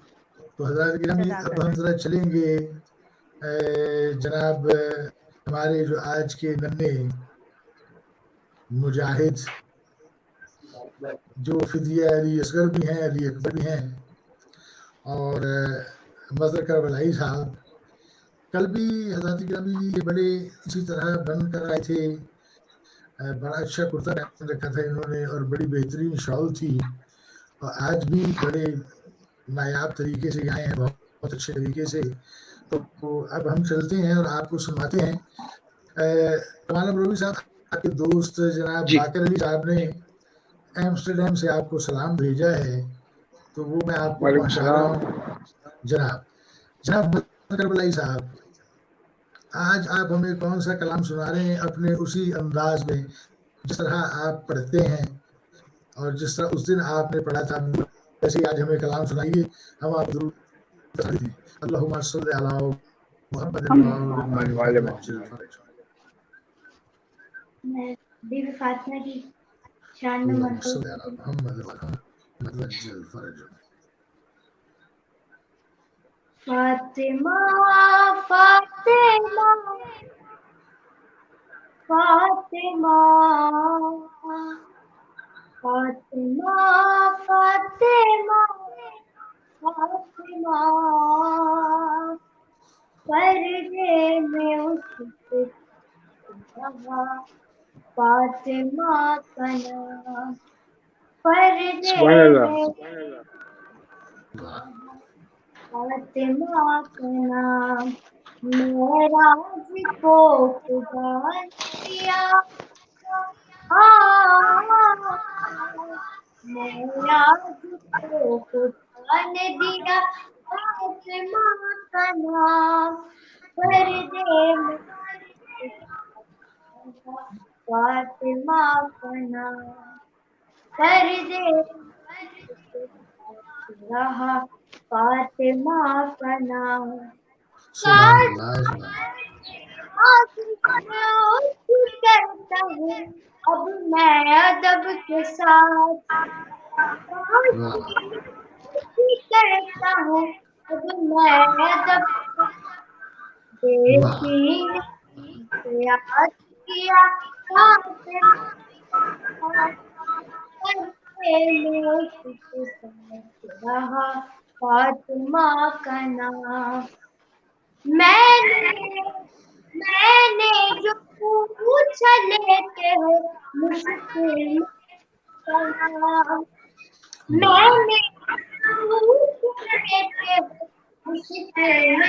تو حضرات گرامی اب ہم ذرا چلیں گے جناب ہمارے جو آج کے ننے مجاہد جو فدیہ علی اصغر بھی ہیں، علی اکبر بھی ہیں، اور مظہر کربلائی صاحب کل بھی حضرات گرامی یہ بڑے اسی طرح بن کر آئے تھے، بڑا اچھا کرتا پہن رکھا تھا انہوں نے اور بڑی بہترین شال تھی، اور آج بھی بڑے نایاب طریقے سے آئے ہیں، بہت اچھے طریقے سے. تو اب ہم چلتے ہیں اور آپ کو سناتے ہیں. کمال امروی صاحب آپ کے دوست جناب باقر علی صاحب نے ایمسٹرڈیم سے آپ کو سلام بھیجا ہے، تو وہ میں آپ کو پہنچا رہا ہوں. جناب کربلائی صاحب، آج آپ ہمیں کون سا کلام سنا رہے ہیں اپنے اسی انداز میں جس طرح آپ پڑھتے ہیں اور جس طرح اس دن آپ نے پڑھا تھا، ویسے آج ہمیں کلام سنائیے. ہم آپ درود اللہم صلی علی محمد میں بی بی فاطمہ کی شان میں اللہم منقول صلی علی محمد وجل فرج. فاطمہ فاطمہ فاطمہ فاطمہ فاطمہ فاطمہ پردے میں اس کے رہا فاطمہ کا نام، پردے میں فاطمہ کا نام. معراج کو خدا نے دیا، معراج کو خدا نے دیا فاطمہ کا نام، پردے میں فاطمہ کا نام، پردے رہا فاطمہ کا نام. سبحان اللہ کرتا ہوں اب میں ادب کے ساتھ، کرتا ہوں اب میں ادب بیٹی نے یاد کیا رہا فاطمہ کا نام. میں نے جو پوچھا لیتے ہو مشکل سلام، میں نے پوچھا لیتے ہو مشکل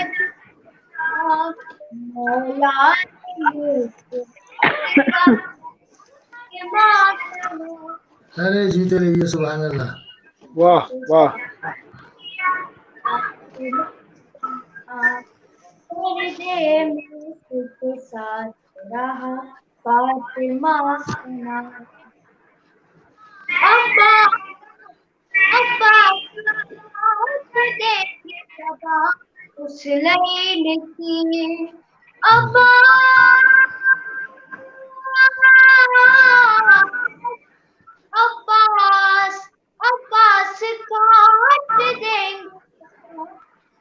مولا ارے جیتے رہیے. سبحان اللہ. واہ واہ. پردے میں اس کے ساتھ رہا فاطمہ کا نام. ابا دیکھی صبا اس لین کی، ابا عباس کاٹ دیں گے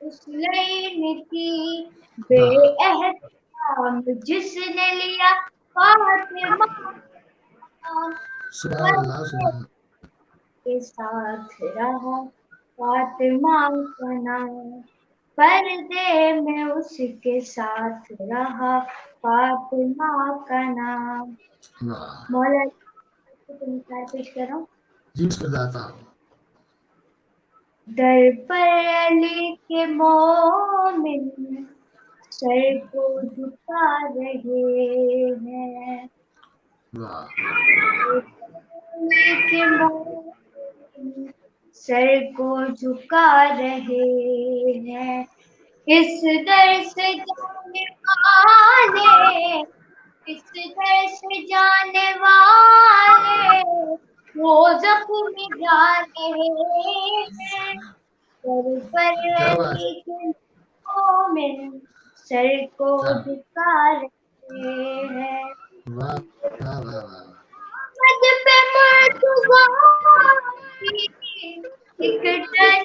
اس لین کی، بے احترام جس نے لیا فاطمہ سبحان اللہ. سبحان کے ساتھ رہا فاطمہ کا نام، پردے میں اس کے ساتھ رہا فاطمہ کا نام. اللہ. مولا پیش کر رہا ہوں. جی اس پر داتا ہوں. در پر علی کے مومن سر کو جھکا رہے ہیں، علی کے مومن سر کو جھکا رہے ہیں. اس در سے جانے والے، اس در سے جانے والے وہ زخمی جا رہے ہیں. سر پر علی کے مومن سر کو جھکا رہے ہیں. مجھ پہ مرتضیٰ کی ایک ٹہنی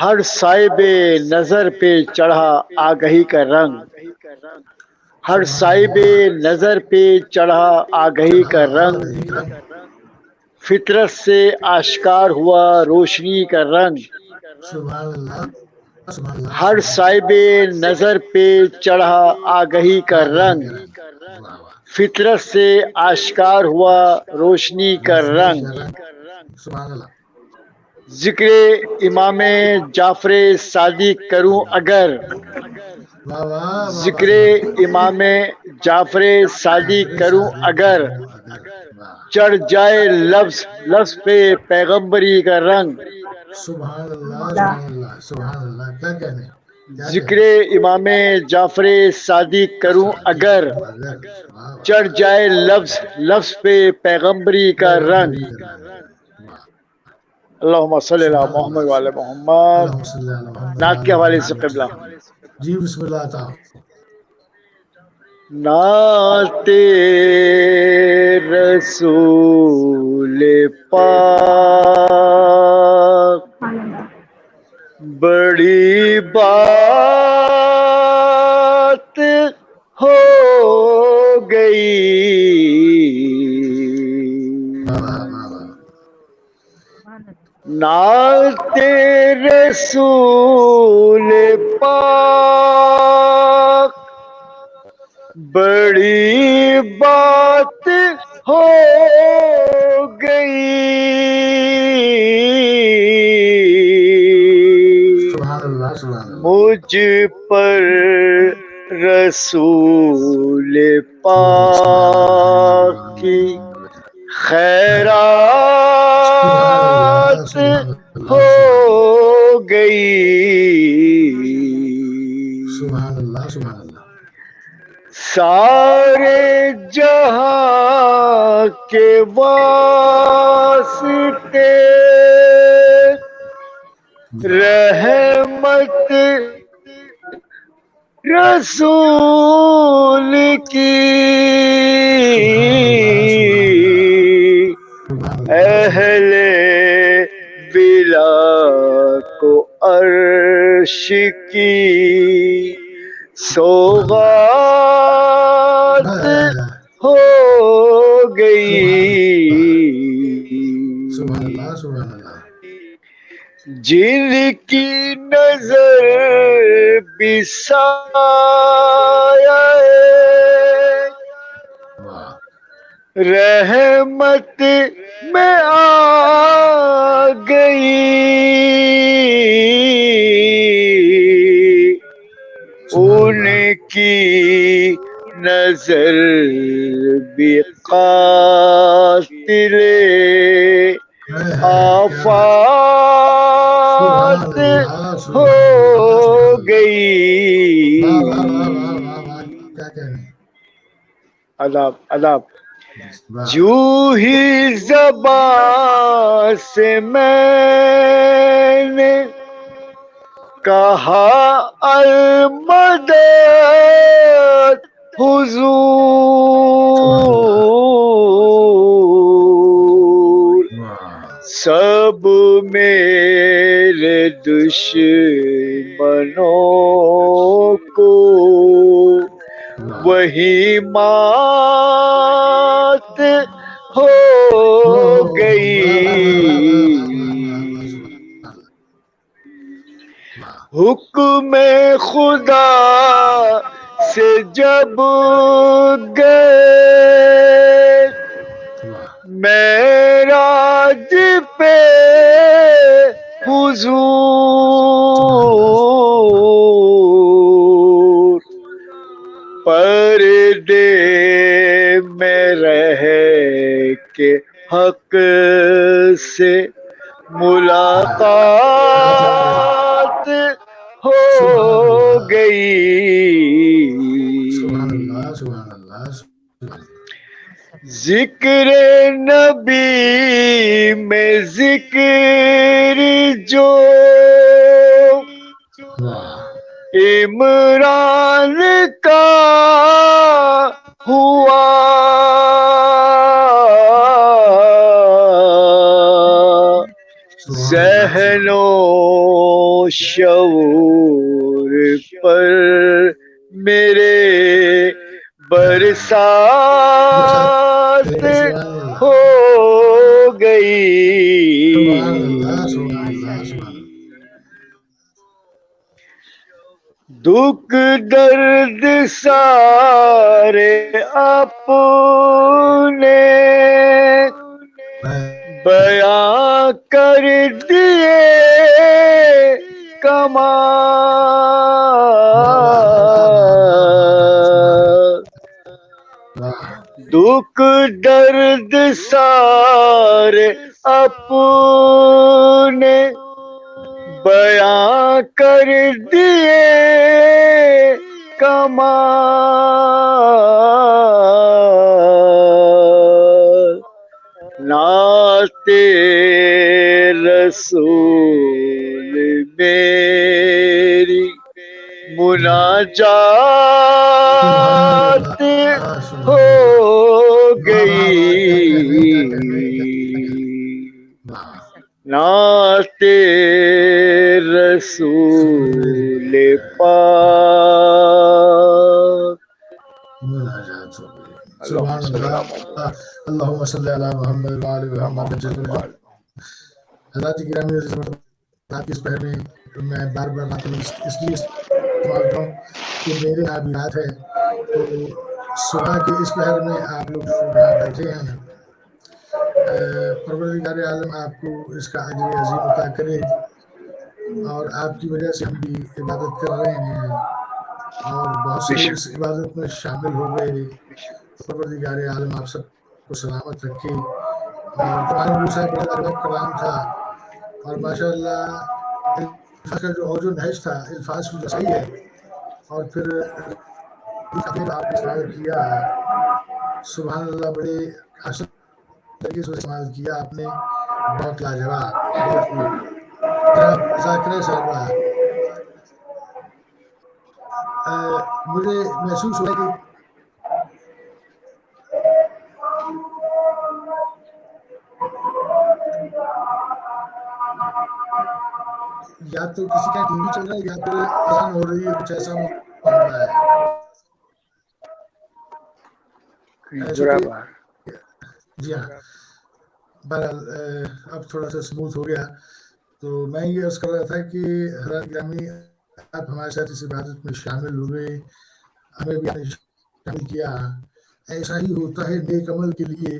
ہر صاحب نظر پہ چڑھا آگہی کا رنگ، ہر صاحب نظر پہ چڑھا آگہی کا رنگ، فطرت سے آشکار ہوا روشنی کا رنگ، سبحان اللہ سبحان اللہ ہر صاحب نظر پہ چڑھا آگہی کا رنگ، واہ واہ فطرت سے آشکار ہوا روشنی کا روشنی رنگ، کا رنگ سبحان اللہ ذکر امام جعفر صادق کروں اگر، واہ واہ واہ واہ ذکر امام جعفر صادق کروں اگر، چڑھ جائے لفظ لفظ پہ پیغمبری کا رنگ، سبحان اللہ سبحان اللہ سبحان اللہ کیا کہنے کیا ذکر کہنے امام جعفر صادق کروں اگر، اگر واہ واہ چڑھ جائے لفظ لفظ پہ پیغمبری کا رنگ۔ پیغمبری کا رنگ واہ اللہم صلی اللہ سبحان محمد اللہ وعلی محمد۔ اللہم صلی علی محمد نعت کے وعلی حوالے سے محمد قبلہ۔ جی بسم اللہ تعالی نعت رسول پاک بڑی بات ہو گئی، نعت رسول پاک بڑی بات ہو گئی، سبحان اللہ سبحان اللہ مجھ پر رسول پاک کی خیرات ہو گئی، سبحان اللہ سبحان اللہ سارے جہاں کے واسطے رحمت رسول کی، اہل بلا کو عرش کی سوغات ہو گئی، سبحان اللہ سبحان اللہ جن کی نظر بھی سایہ واہ رحمت میں آ گئی، ان کی نظر بھی قاتل آفات ہو گئی۔ کیا کہنے آداب آداب۔ واہ جو ہی زبان سے میں نے کہا المدد حضور، سب میرے دشمنوں کو وہی مات ہو گئی، حکم خدا سے جب گئے معراج پہ حضور، پردے میں رہ کے حق سے ملاقات ہو گئی، سبحان اللہ سبحان اللہ ذکر نبی میں ذکر جو عمران کا ہوا، ذہنوں شعور پر میرے برسات ہو گئی. دکھ درد سارے اپنے بیاں کر دیے کمال. دکھ درد سارے اپنے بیاں کر دیے کمال. نعت رسول میری مناجات ہو گئی. نعت رسول پاک. سبحان اللہ. اللہم صلی علی محمد وعلی محمد. حضرات گرامی رات کی اس پہر میں میں بار بار رات میں اس لیے استعمال کرتا ہوں کہ میرے یہاں بھی رات ہے، تو صبح کے اس پہر میں آپ لوگ یہاں بیٹھے ہیں. پروردگار عالم آپ کو اس کا اجر عظیم عطا کرے، اور آپ کی وجہ سے ہم بھی عبادت کر رہے ہیں اور بہت سے لوگ اس عبادت میں شامل ہو گئے. پروردگار عالم آپ سب کو سلامت رکھے. اور تمہارا موسیٰ بڑا لاجواب کلام تھا، اور ماشاء اللہ الفاظ کا جو نہج تھا، الفاظ کی جو صحیح ہے، اور پھر آپ نے استعمال کیا، سبحان اللہ، بڑے حسن طریقے سے استعمال کیا آپ نے. بہت لاجواب، بہت خوب. جناب ذاکرہ صاحبہ، مجھے محسوس ہوا کہ یا تو کسی کا ٹی وی چل رہا ہے یا پھر اذان ہو رہی ہے، کچھ ایسا معاملہ ہے. جی ہاں، بہرحال اب تھوڑا سا سموتھ ہو گیا. تو میں یہ عرض کر رہا تھا کہ حضرات گرامی، آپ ہمارے ساتھ اس عبادت میں شامل ہوئے، ہمیں بھی شامل کیا. ایسا ہی ہوتا ہے نیک عمل کے لیے،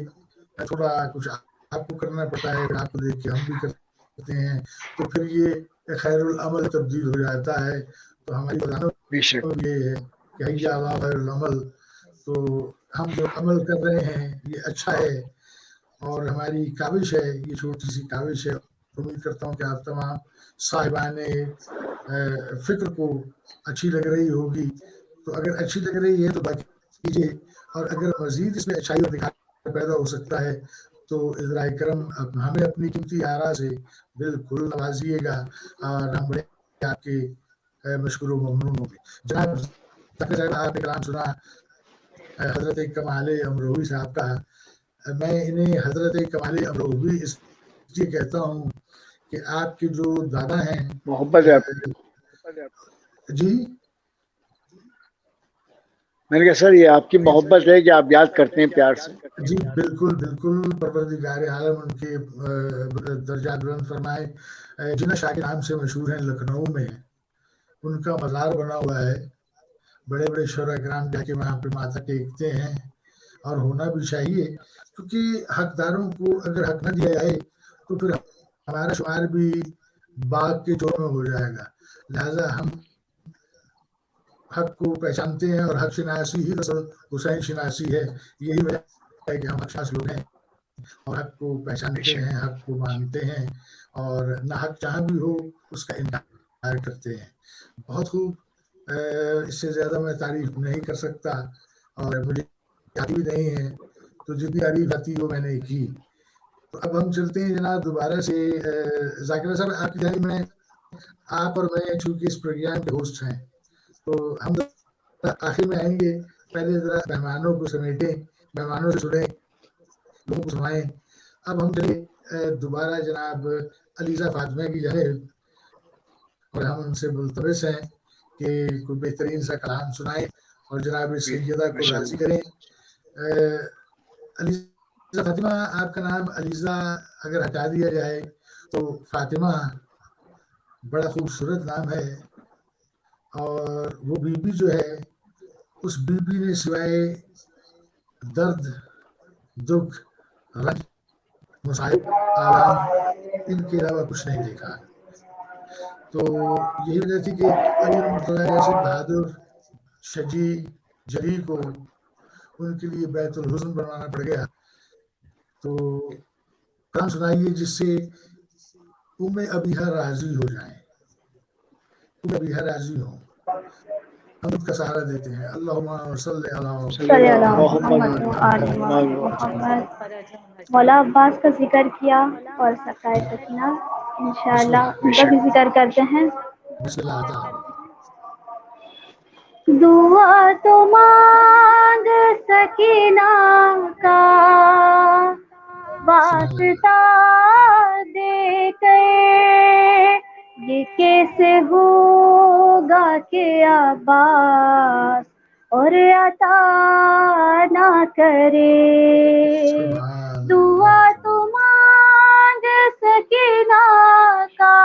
تھوڑا کچھ آپ کو کرنا پڑتا ہے، آپ کو دیکھ کے ہم بھی کرتے ہیں، تو پھر یہ خیر العمل تبدیل ہو جاتا ہے. تو ہماری یہ ہے کہ حیا علی خیر العمل. تو ہم جو عمل کر رہے ہیں یہ اچھا ہے، اور ہماری کاوش ہے، یہ چھوٹی سی کاوش ہے. امید کرتا ہوں کہ آپ تمام صاحبان فکر کو اچھی لگ رہی ہوگی. تو اگر اچھی لگ رہی ہے تو باقی کیجیے، اور اگر مزید اس میں اچھائی اور نکھار پیدا ہو سکتا ہے تو عذرائے کرم ہمیں اپنی قیمتی آراء سے بالکل نوازیے گا، اور ہم بڑے آپ کے مشکور و ممنون ہوں گے. جناب آپ نے کلام سنا حضرت کمال امروہی صاحب کا. میں انہیں حضرت کمال امروہی اس لیے کہتا ہوں کہ آپ کے جو دادا ہیں، محبت ہے. جی میں نے کہا سر یہ آپ کی محبت ہے کہ آپ یاد کرتے ہیں پیار سے. جی بالکل بالکل. پروردگار عالم ان کے درجات بلند فرمائے. جنہ شاہ کے نام سے مشہور ہیں لکھنؤ میں، ان کا مزار بنا ہوا ہے. بڑے بڑے شعراء کرام جا کے وہاں پہ ماتھا ٹیکتے ہیں، اور ہونا بھی چاہیے، کیونکہ حقداروں کو اگر حق نہ دیا جائے تو پھر ہمارا شمار بھی باغ کے جوڑ میں ہو جائے گا. لہذا ہم حق کو پہچانتے ہیں، اور حق شناسی ہی اصل حسین شناسی ہے. یہی وجہ ہے کہ ہم حقشناس لوگ ہیں، اور حق کو پہچانتے ہیں، حق کو مانتے ہیں، اور نہ حق جہاں بھی ہو اس کا انکار کرتے ہیں. بہت خوب. اس سے زیادہ میں تعریف نہیں کر سکتا، اور مجھے آتی بھی نہیں ہے، تو جتنی تعریف آتی وہ میں نے کی. تو اب ہم چلتے ہیں جناب دوبارہ سے. ذاکرہ صاحب، آپ کی جانب میں آپ اور میں چونکہ اس پروگرام کے ہوسٹ ہیں، تو ہم آخر میں آئیں گے. پہلے ذرا مہمانوں کو سمیٹیں، مہمانوں سے سنیں، لوگوں کو سنائیں. اب ہم چلے دوبارہ جناب علیزہ فاطمہ کی جانب. اور ہم ان سے ملتمس ہیں کہ کوئی بہترین سا کلام سنائیں اور جناب سیدہ کو راضی کریں. علیزہ فاطمہ، آپ کا نام علیزہ اگر ہٹا دیا جائے تو فاطمہ بڑا خوبصورت نام ہے. اور وہ بی بی جو ہے، اس بی بی نے سوائے درد، دکھ، رنج، مصائب، آلام، ان کے علاوہ کچھ نہیں دیکھا. تو یہی وجہ تھی کہ علی المرتضیٰ جیسے بہادر شجی جلی کو ان کے لیے بیت الحزن بنوانا پڑ گیا. تو کلام سنائیے جس سے ام ابیہا راضی ہو جائیں، ام ابیہا راضی ہوں. ہم اس کا سہارا دیتے ہیں. اللہم صلی علی صلی اللہ محمد و آل محمد. مولا عباس کا ذکر کیا اور سکائے سکینہ، انشاءاللہ ان کا بھی ذکر کرتے ہیں. بسم اللہ تعالی. دعا تو مانگ سکینہ کا واسطہ دے کر، یہ کیسے ہوگا کہ عباس اور عطا نہ کرے. دعا تو مانگ سکینہ کا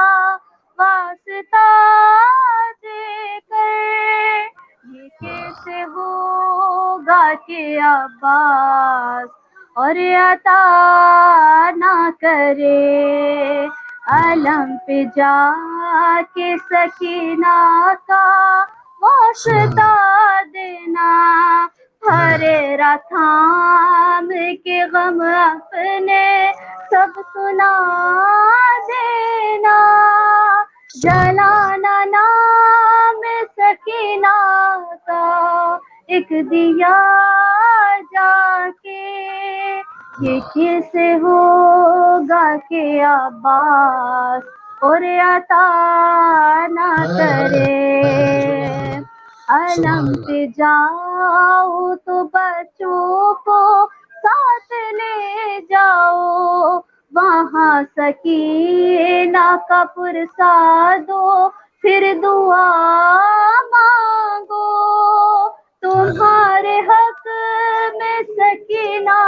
واسطہ دے کر، یہ کیسے ہوگا کہ عباس اور عطا نہ کرے. علم پہ جا کے سکینہ کا واسطہ دینا، ہریرا تھام کے غم اپنے سب سنا دینا. جلانا نام سکینہ کا ایک دیا جا کے، یہ کیسے ہوگا کہ عباس اور عطا نہ کرے. علم پہ جاؤ تو بچوں کو ساتھ لے جاؤ، وہاں سکینہ کا پرسا دو، پھر دعا مانگو. تمہارے حق میں سکینہ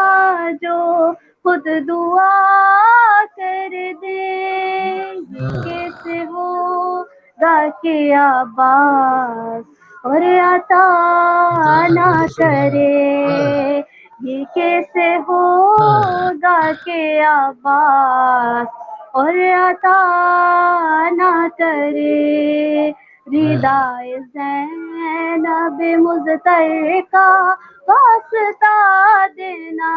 جو خود دعا کر دے، یہ کیسے ہوگا کہ عباس اور عطا نہ کرے. یہ کیسے ہوگا کہ عباس اور عطا نہ کرے. ردائے زینب مضطر کا واسطہ دینا،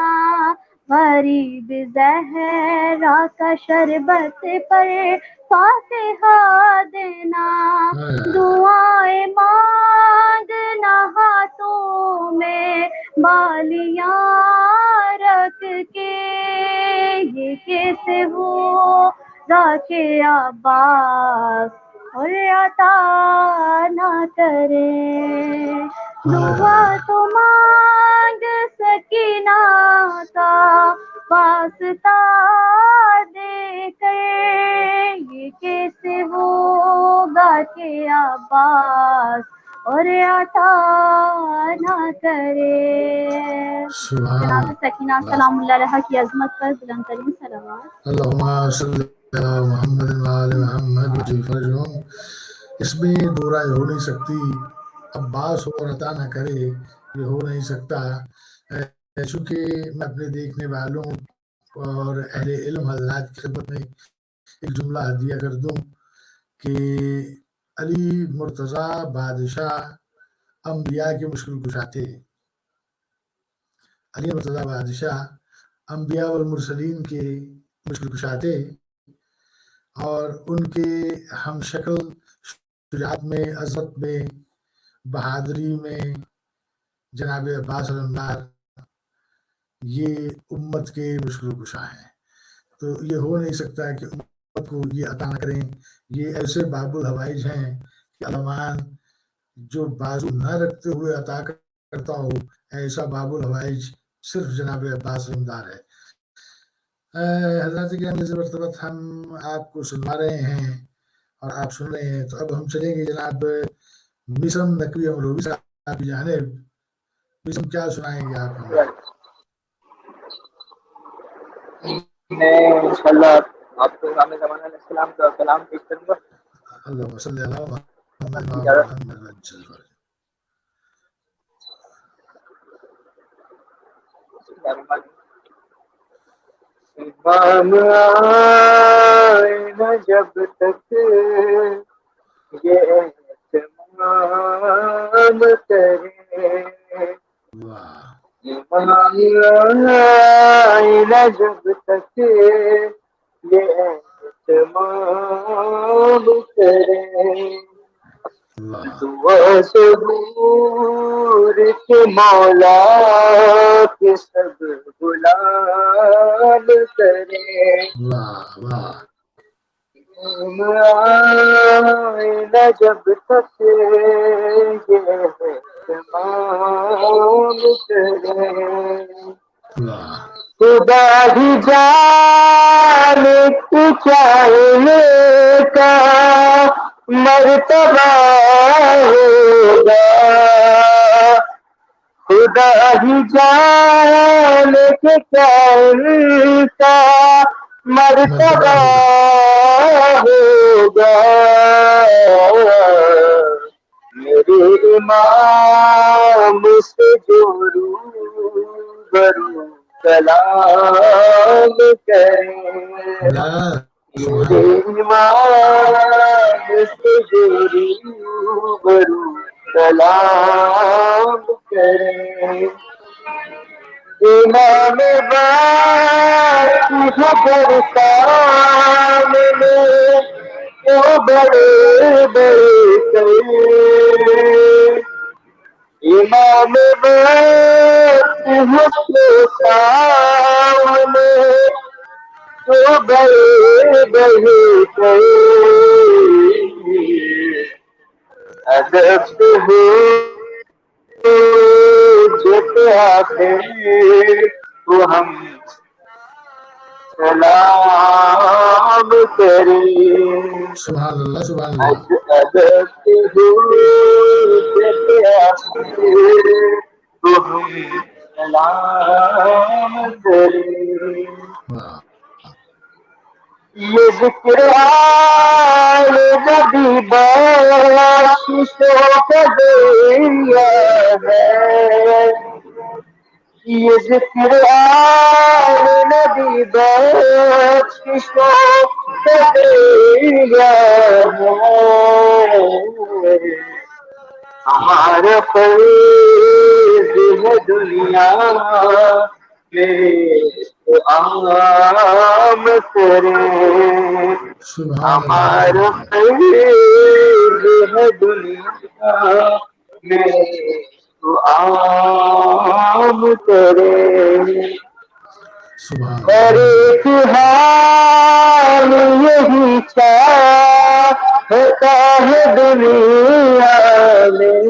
غریب زہرا کا شربت پر فاتحہ دینا. دعائیں مانگنا ہاتھوں میں بالیاں رکھ کے، یہ کیسے ہوگا کہ عباس اور عطا نہ کرے. دعا تو مانگ سکینہ کا واسطہ دے کر، یہ کیسے ہوگا کہ عباس اور عطا نہ کرے. جناب سکینہ سلام اللہ علیہ کی عظمت پر بلند ترین صلوات. اللہم صلی علی محمد و آل محمد وجل فرجہم. اس میں دو رائے ہو نہیں سکتی. عباس ہو اور عطا نہ کرے، یہ ہو نہیں سکتا. چونکہ میں اپنے دیکھنے والوں اور اہل علم حضرات کی خدمت میں ایک جملہ ہدیہ کر دوں کہ علی مرتضیٰ بادشاہ انبیاء کے مشکل کشا تھے. علی مرتضیٰ بادشاہ انبیاء والمرسلین کے مشکل کشا تھے، اور ان کے ہم شکل شجاعت میں، عظمت میں، بہادری میں جناب عباس علمدار یہ امت کے مشکل کشا ہیں. تو یہ ہو نہیں سکتا کہ امت کو یہ عطا نہ کریں. یہ ایسے باب الحوائج ہیں کہ علمان جو بازو نہ رکھتے ہوئے عطا کرتا ہو، ایسا باب الحوائج صرف جناب عباس علمدار ہے. حضرات کی مرتبت ہم آپ کو سنوا رہے ہیں اور آپ سن رہے ہیں. تو اب ہم چلیں گے جناب مسم نقوی امروی صاحب کی جانب. مسم کیا سنائیں گے آپ ہمیں؟ میں انشاءاللہ آپ کو امام زمانہ علیہ السلام کا کلام پیش کروں گا. اللہم صلی علی محمد آپ کی و آل اجازت. محمد. امام آئے نہ جب تک یہ اہتمام کرے. واہ امام آئے نہ جب تک یہ اہتمام کرے. واہ دعا ظہور کے مولا کے سب غلام کرے. واہ واہ آئے نہ جب تک یہ اہتمام کرے. واہ خدا ہی جانے کی چاہیے کا مرتبہ ہوگا. خدا ہی جانے کے کیا ان کا مرتبہ ہوگا. میرے امام سے جو روبرو کلام کریں. سبحان میرے اللہ امام سے جو روبرو کلام کریں. امام باقی خبر سامنے وہ بڑے بڑے کرے. امام باقی خبر سامنے وہ بڑے بڑے کرے. ادب سے ہو جیسے آتے تو ہم سلام کریں. سبحان اللہ سبحان اللہ ادب سے ہو جیسے آتے تو ہم سلام کریں. واہ یہ ذکر آل نبی بخشوں کا ذریعہ ہے. یہ ذکر آل نبی بخشوں کا ذریعہ ہے. ہمارا فیض ہے دنیا میں تو عام کریں. سبحان اللہ ہمارا سبحان اللہ فیض ہے دنیا میں تو عام کریں. سبحان اور اللہ ایک حال یہی چاہتا ہے دنیا میں.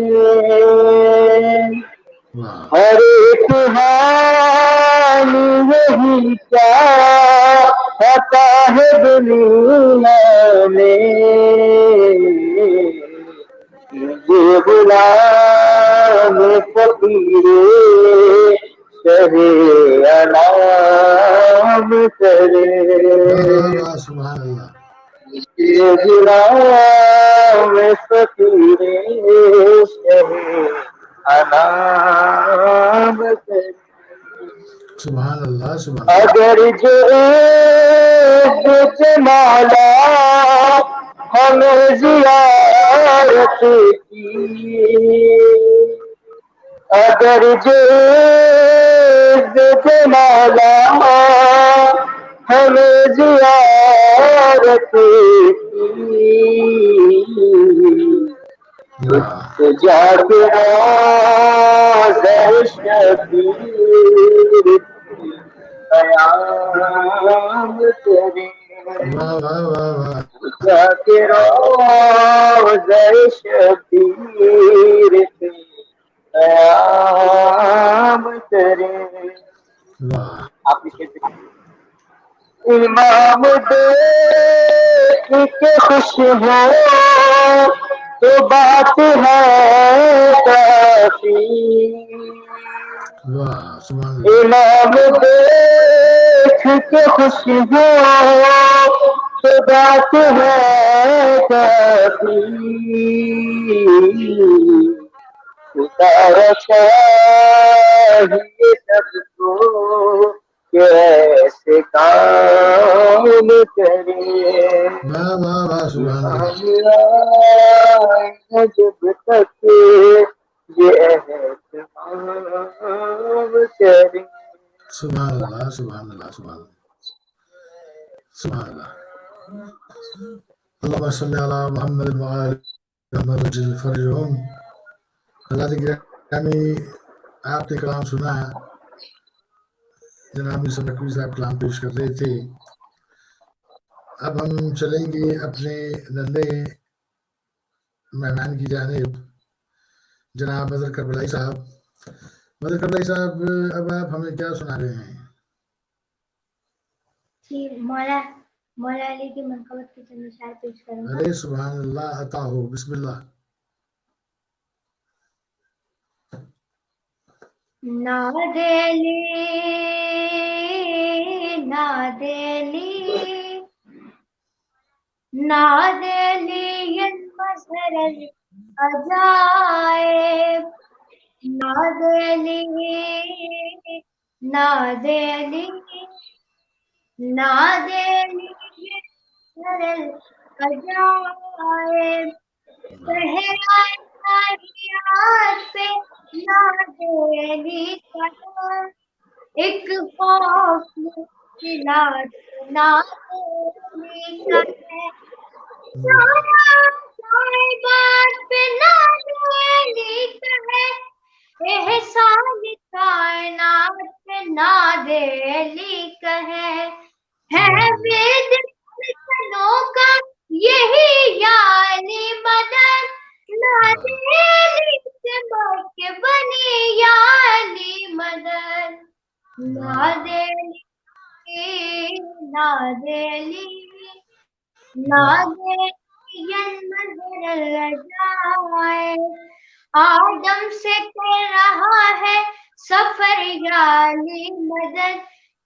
واہ ہر ایک حال یہی چاہتا ہے دنیا میں. مجھے غلام فقیر شہ انام کرے. واہ واہ واہ سبحان اللہ مجھے غلام فقیر شہ انام کرے. سبحان اللہ سبحان اللہ اگر جو مولا ہمیں زیارت کی. اگر جو مولا ہمیں زیارت کی. واہ تو جا کے روضہ شبیر قیام کریں. واہ واہ واہ واہ جا کے روضہ شبیر قیام کریں. واہ آپ اس کے امام دیکھ کے خوش ہو تو بات ہے کافی. واہ سبحان اللہ. امام دیکھ کے خوش ہو تو بات ہے کافی. خدا چاہیے سب کو کہ ایسے کام کرے. واہ واہ واہ سبحان اللہ. جب تک یہ اہتمام کرے. سبحان اللہ سبحان اللہ سبحان اللہ سبحان اللہ. اللهم صل على محمد وعلى محمد وجل فرجهم. حضرات گرامی آپ نے کلام سنا ہے. جناب مصر نقوی صاحب کلام پیش کر رہے تھے. اب ہم چلیں گے اپنے نندے مہمان کی جانب جناب مظہر کربلائی صاحب. مظہر کربلائی صاحب اب آپ ہمیں کیا سنا رہے ہیں؟ جی مولا علی کی منقبت کے چند اشعار پیش کروں گا. ارے سبحان اللہ عطا ہو. بسم اللہ. نادیلی نادیلی نادیلی المظهر العجائب. نادیلی نادیلی نادیلی المظهر العجائب. صحرائے پہ نادیلی قدم ایک خوف ملا نادیلی کا ہے. صاحبات پہ نادیلی کا ہے. احسان کائنات پہ نادیلی کا ہے. وید سنوں کا یہی یعنی مدد. نادیلی سے بڑھ کے بنی یعنی مدد. نادیلی نادیلی نادیلی المظهر العجائب. آدم سے کر رہا ہے سفر یعنی مدد.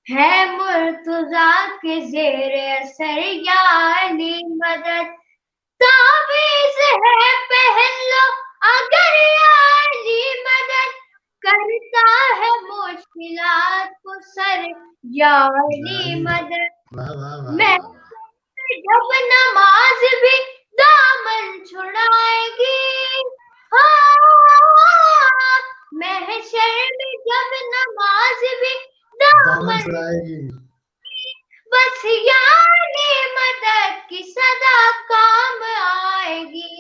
ہے مرتضیٰ کے زیر اثر یعنی مدد. تعویذ ہے پہن لو اگر یعنی مدد. کرتا ہے مشکلات کو سر یعنی مدد. میں جب نماز بھی دامن چھڑائے گی. محشر میں جب نماز بھی دامن چھڑائے گی. بس یعنی مدد کی صدا کام آئے گی.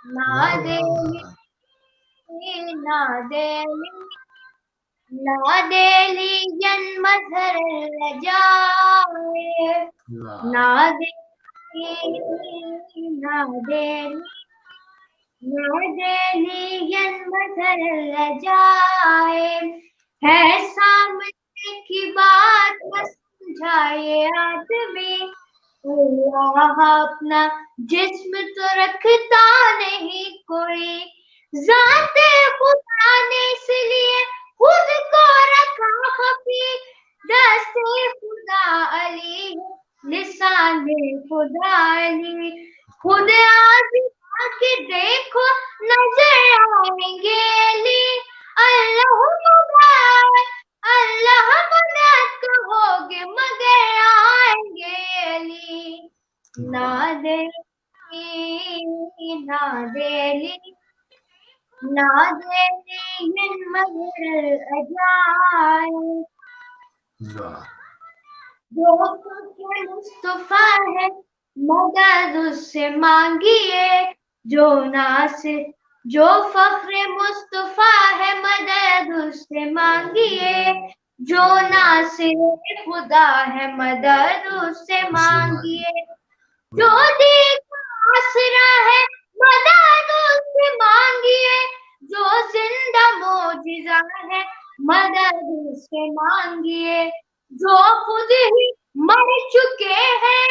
نادیلی نادیلی نادیلی المظهر العجائب. نادیلی نادیلی نادیلی المظهر العجائب. ہے سامنے کی بات نہ سمجھائے آدمی. اللہ اپنا جسم تو رکھتا نہیں کوئی. ذات خدا نے اس لیے خود کو رکھا خفی. دست خدا علی لسان خدا علی. خود آزما کے دیکھو نظر آئیں گے علی. اللہ مدد کہو گے مگر آئیں گے علی. نادیلی نادیلی نادیلی المظهر العجائب. جو فخر مصطفیٰ ہے مدد اس سے مانگیے. جو فخر مصطفیٰ ہے مدد اس سے مانگیے. جو ناصر خدا ہے مدد اس سے مانگیے. جو دیکھا آسرا ہے مدد اس سے مانگیے. جو زندہ معجزہ ہے مدد اس سے مانگیے. جو خود ہی مر چکے ہیں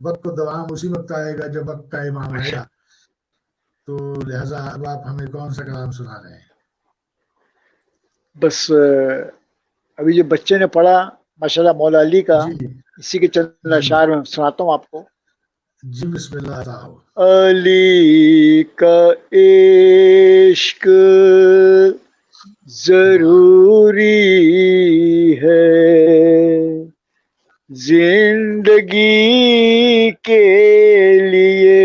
وقت کو دوام اسی وقت آئے گا جب وقت کا امام آئے گا. تو لہٰذا اب آپ ہمیں کون سا کلام سنا رہے ہیں؟ بس ابھی جو بچے نے پڑھا ماشاءاللہ مولا علی کا، جی اسی کے چند جی اشعار میں سناتا ہوں آپ کو. جی بسم اللہ تعالی. علی کا عشق ضروری ہے زندگی کے لیے،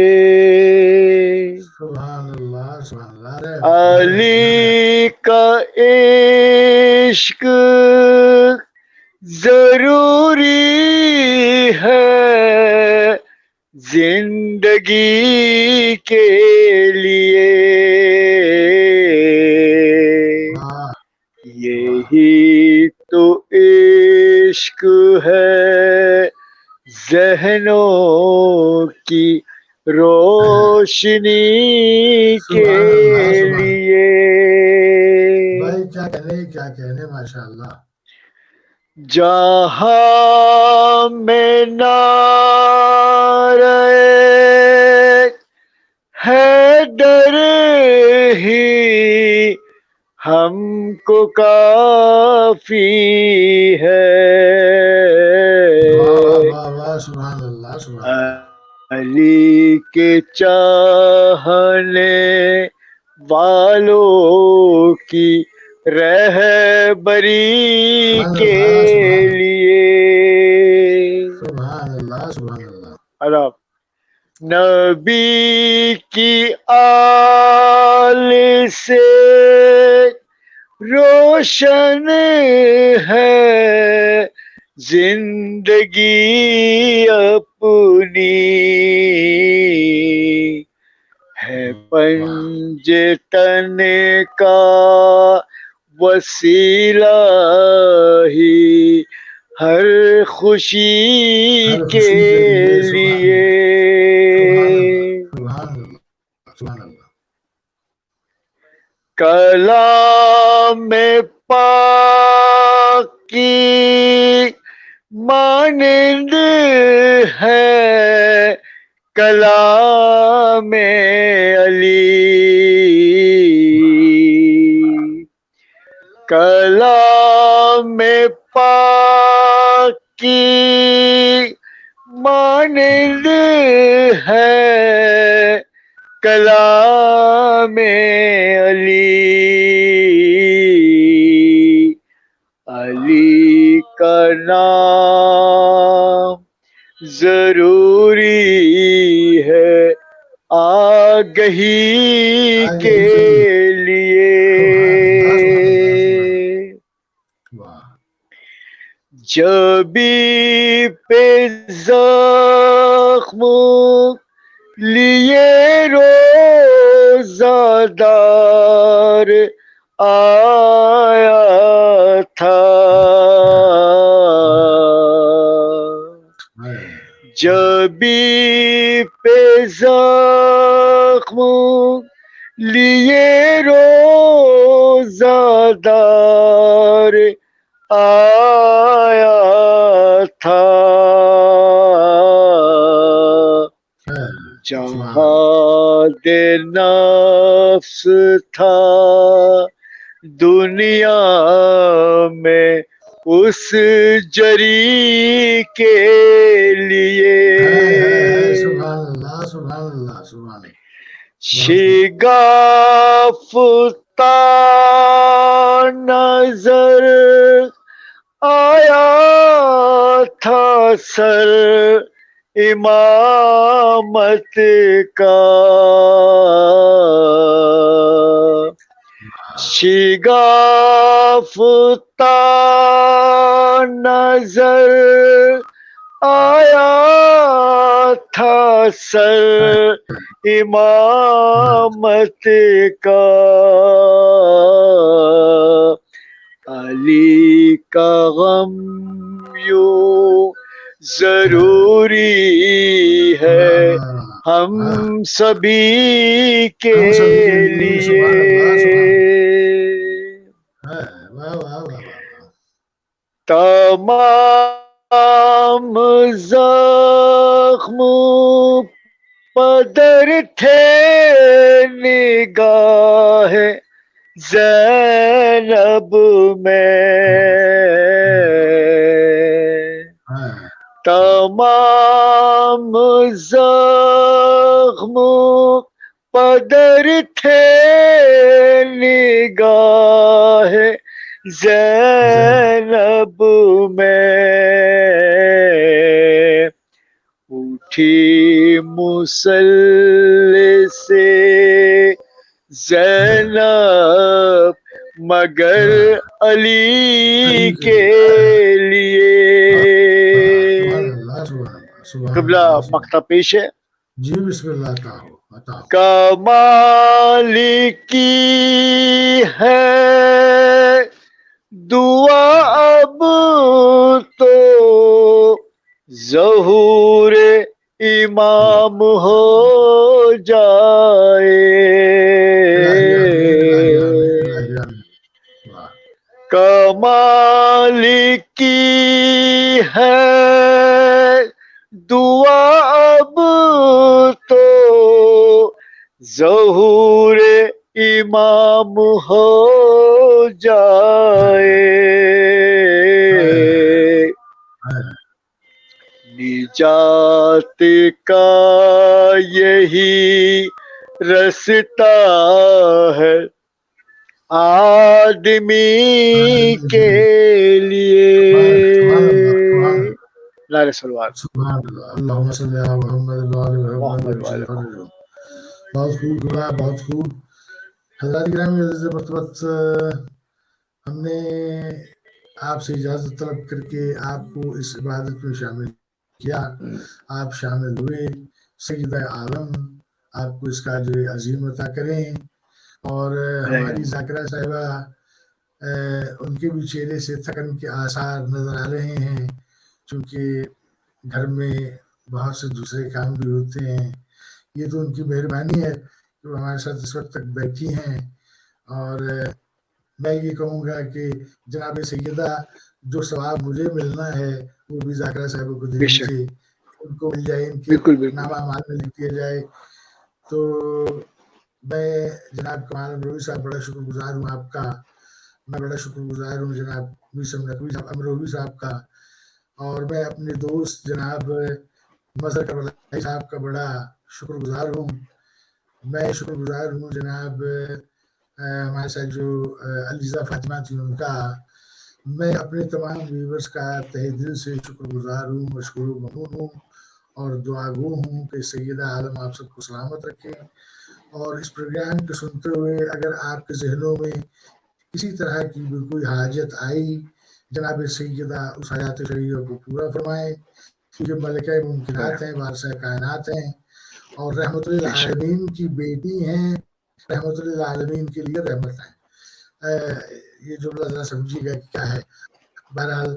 سبحان اللہ سبحان اللہ. علی کا عشق ضروری ہے زندگی کے لیے، یہی تو عشق ہے ذہنوں کی روشنی کے لیے. بھائی کیا کہنے ماشاء اللہ. جہاں میں نعرہ حیدر ہی ہم کو کافی ہے، سبحان اللہ سبحان اللہ. علی کے چاہنے والوں کی رہبری کے لیے. سبحان اللہ سبحان اللہ. عرب نبی کی آل سے روشن ہے زندگی اپنی، ہے پنجتن کا وسیلہ ہی ہر خوشی کے لیے. سبحان اللہ. کلام پاک کی مانند ہے کلام علی، کلام پاک کی مانند ہے کلام علی، علی کا نام ضروری ہے آگہی کے لیے. جبی پہ زخم لیے روزہ دار آیا تھا، جبی پہ زخم لیے روزہ دار آیا تھا، جہاد نفس تھا دنیا میں اس جری کے لیے. سبحان اللہ سبحان اللہ سبحان اللہ. شگافتا نظر آیا تھا سر امامت کا، شگافتا نظر آیا تھا سر امامت کا، علی کا غم یوں ضروری ہے ہم سبھی کے لیے. تمام تمام زخم پدر تھے نگاہ زینب میں، تمام زخم پدر تھے نگاہ زینب میں، اٹھی مسلح سے زینب مگر علی کے لیے. قبلہ مقطع پیش ہے. جی بسم اللہ عطا ہو. کمال کی ہے دعا اب تو ظہور امام ہو جائے، کمال کی ہے دعا اب تو ظہور امام ہو جائے، نجات کا یہی رستہ ہے آدمی کے لیے. نعرہ صلوات. سبحان اللہ. اللہم صلی علی محمد وعلی محمد. بہت خوب گنا، بہت خوب. حضرات گرامی عزیز مرتبت، ہم نے آپ سے اجازت طلب کر کے آپ کو اس عبادت میں شامل کیا، آپ شامل ہوئے. سیدہ عالم آپ کو اس کا جو عظیم عطا کریں. اور ہماری ذاکرہ صاحبہ، ان کے بھی چہرے سے تھکن کے آثار نظر آ رہے ہیں، چونکہ گھر میں بہت سے دوسرے کام بھی ہوتے ہیں. یہ تو ان کی مہربانی ہے کہ وہ ہمارے ساتھ اس وقت تک بیٹھی ہیں. اور میں یہ کہوں گا کہ جناب سیدہ، جو ثواب مجھے ملنا ہے وہ بھی ذاکرہ صاحبہ کو دے دیجیے، ان کو مل جائے، ان کے نام اعمال میں لکھ دیا جائے. تو میں جناب کمال امروی صاحب بڑا شکر گزار ہوں آپ کا. میں بڑا شکر گزار ہوں جناب امروی صاحب کا. اور میں اپنے دوست جناب مظہر کربلائی صاحب کا بڑا شکر گزار ہوں. میں شکر گزار ہوں جناب ہمارے ساتھ جو علیزہ فاطمہ تھی ان کا. میں اپنے تمام ویورز کا تہ دل سے شکر گزار ہوں، مشکور و ممنون ہوں اور دعا گو ہوں کہ سیدہ عالم آپ سب کو سلامت رکھیں. اور اس پروگرام کو سنتے ہوئے اگر آپ کے ذہنوں میں کسی طرح کی بھی کوئی حاجت آئی، جناب سیدہ اس حیات شریعہ کو پورا فرمائیں، کیونکہ ملکہ ممکنات ہیں، وارثہ کائنات ہیں اور رحمت للعالمین کی بیٹی ہیں، رحمت للعالمین کے لیے رحمت ہیں. یہ جملہ ذرا سمجھیے گا کیا ہے. بہرحال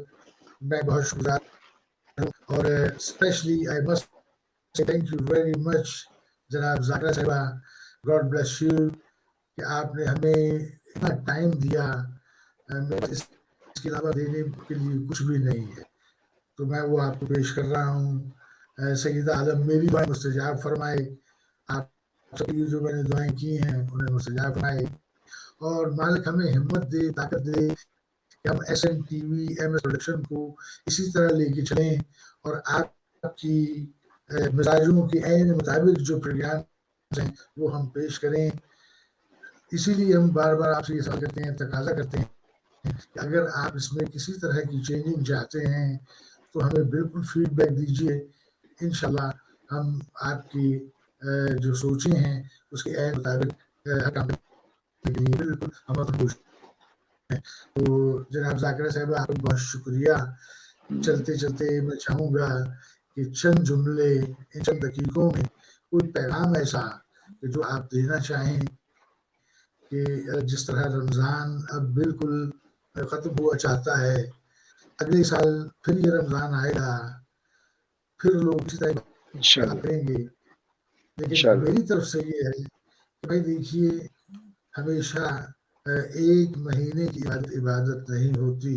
میں بہت شکریہ ہوں. اور specially I must thank you very much جناب ذاکرہ صاحبہ، گاڈ بلیس یو، کہ آپ نے ہمیں اتنا ٹائم دیا. اس کے علاوہ دینے کے لیے کچھ بھی نہیں ہے، تو میں وہ آپ کو پیش کر رہا ہوں. سیدہ عالم میری دعائیں مستجاب فرمائے، آپ سب کی جو میں نے دعائیں کی ہیں انہیں مستجاب فرمائے، اور مالک ہمیں ہمت دے، طاقت دے کہ ہم S N T V M S production کو اسی طرح لے کے چلیں اور آپ کی مزاجوں کے عین مطابق جو پروگرام ہیں وہ ہم پیش کریں. اسی لیے ہم بار بار آپ سے یہ سوال کرتے ہیں، تقاضا کرتے ہیں کہ اگر آپ اس میں کسی طرح کی چینجنگ چاہتے ہیں تو ہمیں بالکل فیڈ بیک دیجیے. انشاءاللہ ہم آپ کی جو سوچیں ہیں اس کے عین مطابق کام کرنے کے لیے بالکل ہم خوش ہیں. تو جناب ذاکرہ صاحب آپ کا بہت شکریہ. چلتے چلتے میں چاہوں گا کہ چند جملے ان چند دقیقوں میں کوئی پیغام ایسا کہ جو آپ دینا چاہیں، کہ جس طرح رمضان اب بالکل ختم ہوا چاہتا ہے، اگلے سال پھر یہ رمضان آئے گا، پھر لوگ اسی طرح کریں گے. لیکن میری طرف سے یہ ہے کہ بھائی دیکھیے، ہمیشہ ایک مہینے کی عبادت نہیں ہوتی.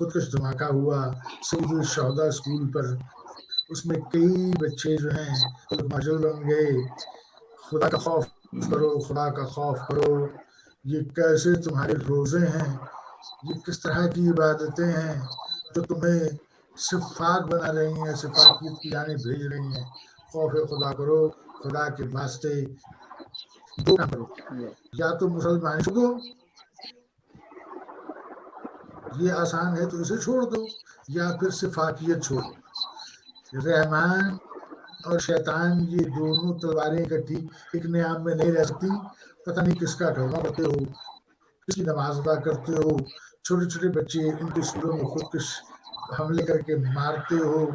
خودکش دھماکہ ہوا سید الشہداء اسکول پر، اس میں کئی بچے جو ہیں ماجل بن گئے. خدا کا خوف کرو، خدا کا خوف کرو. یہ کیسے تمہارے روزے ہیں، یہ کس طرح کی عبادتیں ہیں جو تمہیں شفاق بنا رہی ہیں، شفاقیت کی جانب بھیج رہی ہیں. خوف خدا کرو، خدا کے واسطے دو کام کرو. یا تو مسلمان چھوڑ دو، یہ آسان ہے تو اسے چھوڑ دو، یا پھر شفاقیت چھوڑو. رحمان اور شیطان یہ دونوں تلواریں اکٹھی ایک نیام میں نہیں رہ سکتی. پتہ نہیں کس کا کلمہ پڑھتے ہو، کس کی نماز ادا کرتے ہو. چھوٹے چھوٹے بچے ان کے اسکولوں میں خودکش حملے کر کے مارتے ہو.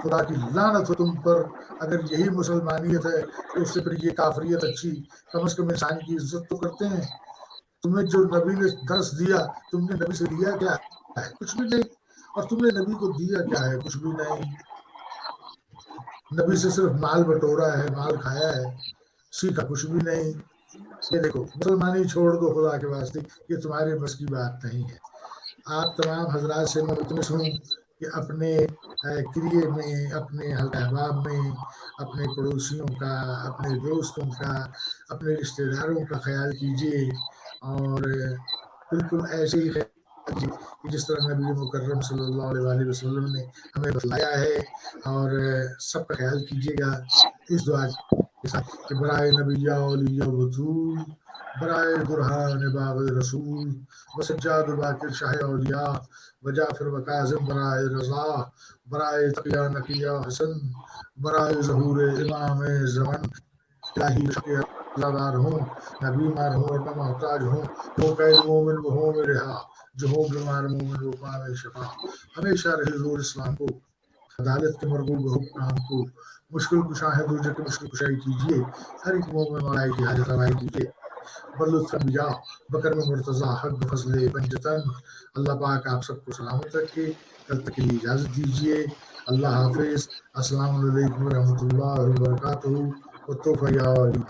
خدا کی لعنت ہو تم پر. اگر یہی مسلمانیت ہے تو اس سے پھر یہ کافریت اچھی. کم از کم انسان کی عزت تو کرتے ہیں. تمہیں جو نبی نے درس دیا، تم نے نبی سے لیا کیا ہے؟ کچھ بھی نہیں. اور تم نے نبی کو دیا کیا ہے؟ کچھ بھی نہیں. نبی سے صرف مال بٹورا ہے، مال کھایا ہے، سیکھا کچھ بھی نہیں. یہ دیکھو مسلمانی چھوڑ دو خدا کے واسطے، یہ تمہارے بس کی بات نہیں ہے. آپ تمام حضرات سے میں ملتمس ہوں کہ اپنے کریے میں، اپنے حلقہ احباب میں، اپنے پڑوسیوں کا، اپنے دوستوں کا، اپنے رشتہ داروں کا خیال کیجیے. اور بالکل ایسے ہی خیال کیجیے کہ جس طرح نبی مکرم صلی اللہ علیہ وسلم نے ہمیں بتلایا ہے. اور سب کا خیال کیجیے گا اس دعا کے ساتھ کہ برائے نبی یا اولی یا بطول، برائے برہان باغ رسول، وسجاد باقر شاہ اولیاء، وجافر و کاظم برائے رضا، برائے تقیہ نقیہ حسن، برائے ظہور امام زمن. الہی کے عزادار ہوں، نہ بیمار ہوں اور نہ محتاج ہوں. جو قید مومن وہ ہوں میں رہا، جو ہو بیمار مومن وہ پاوے شفا. ہمیشہ رہے زور اسلام کو، عدالت کے مرغوب حکام کو. مشکل کشا ہے دوجہ کی مشکل کشائی کیجیے. ہر ایک مومن ملائی کی حاجت روائی کیجیے. بلطف انبیاء بکر میں مرتضی حق فضل پنجتن. اللہ پاک آپ سب کو سلامت رکھے. کل تک کے لیے اجازت دیجیے. اللہ حافظ. السلام علیکم ورحمۃ اللہ وبرکاتہ. والتوفیق یا علی.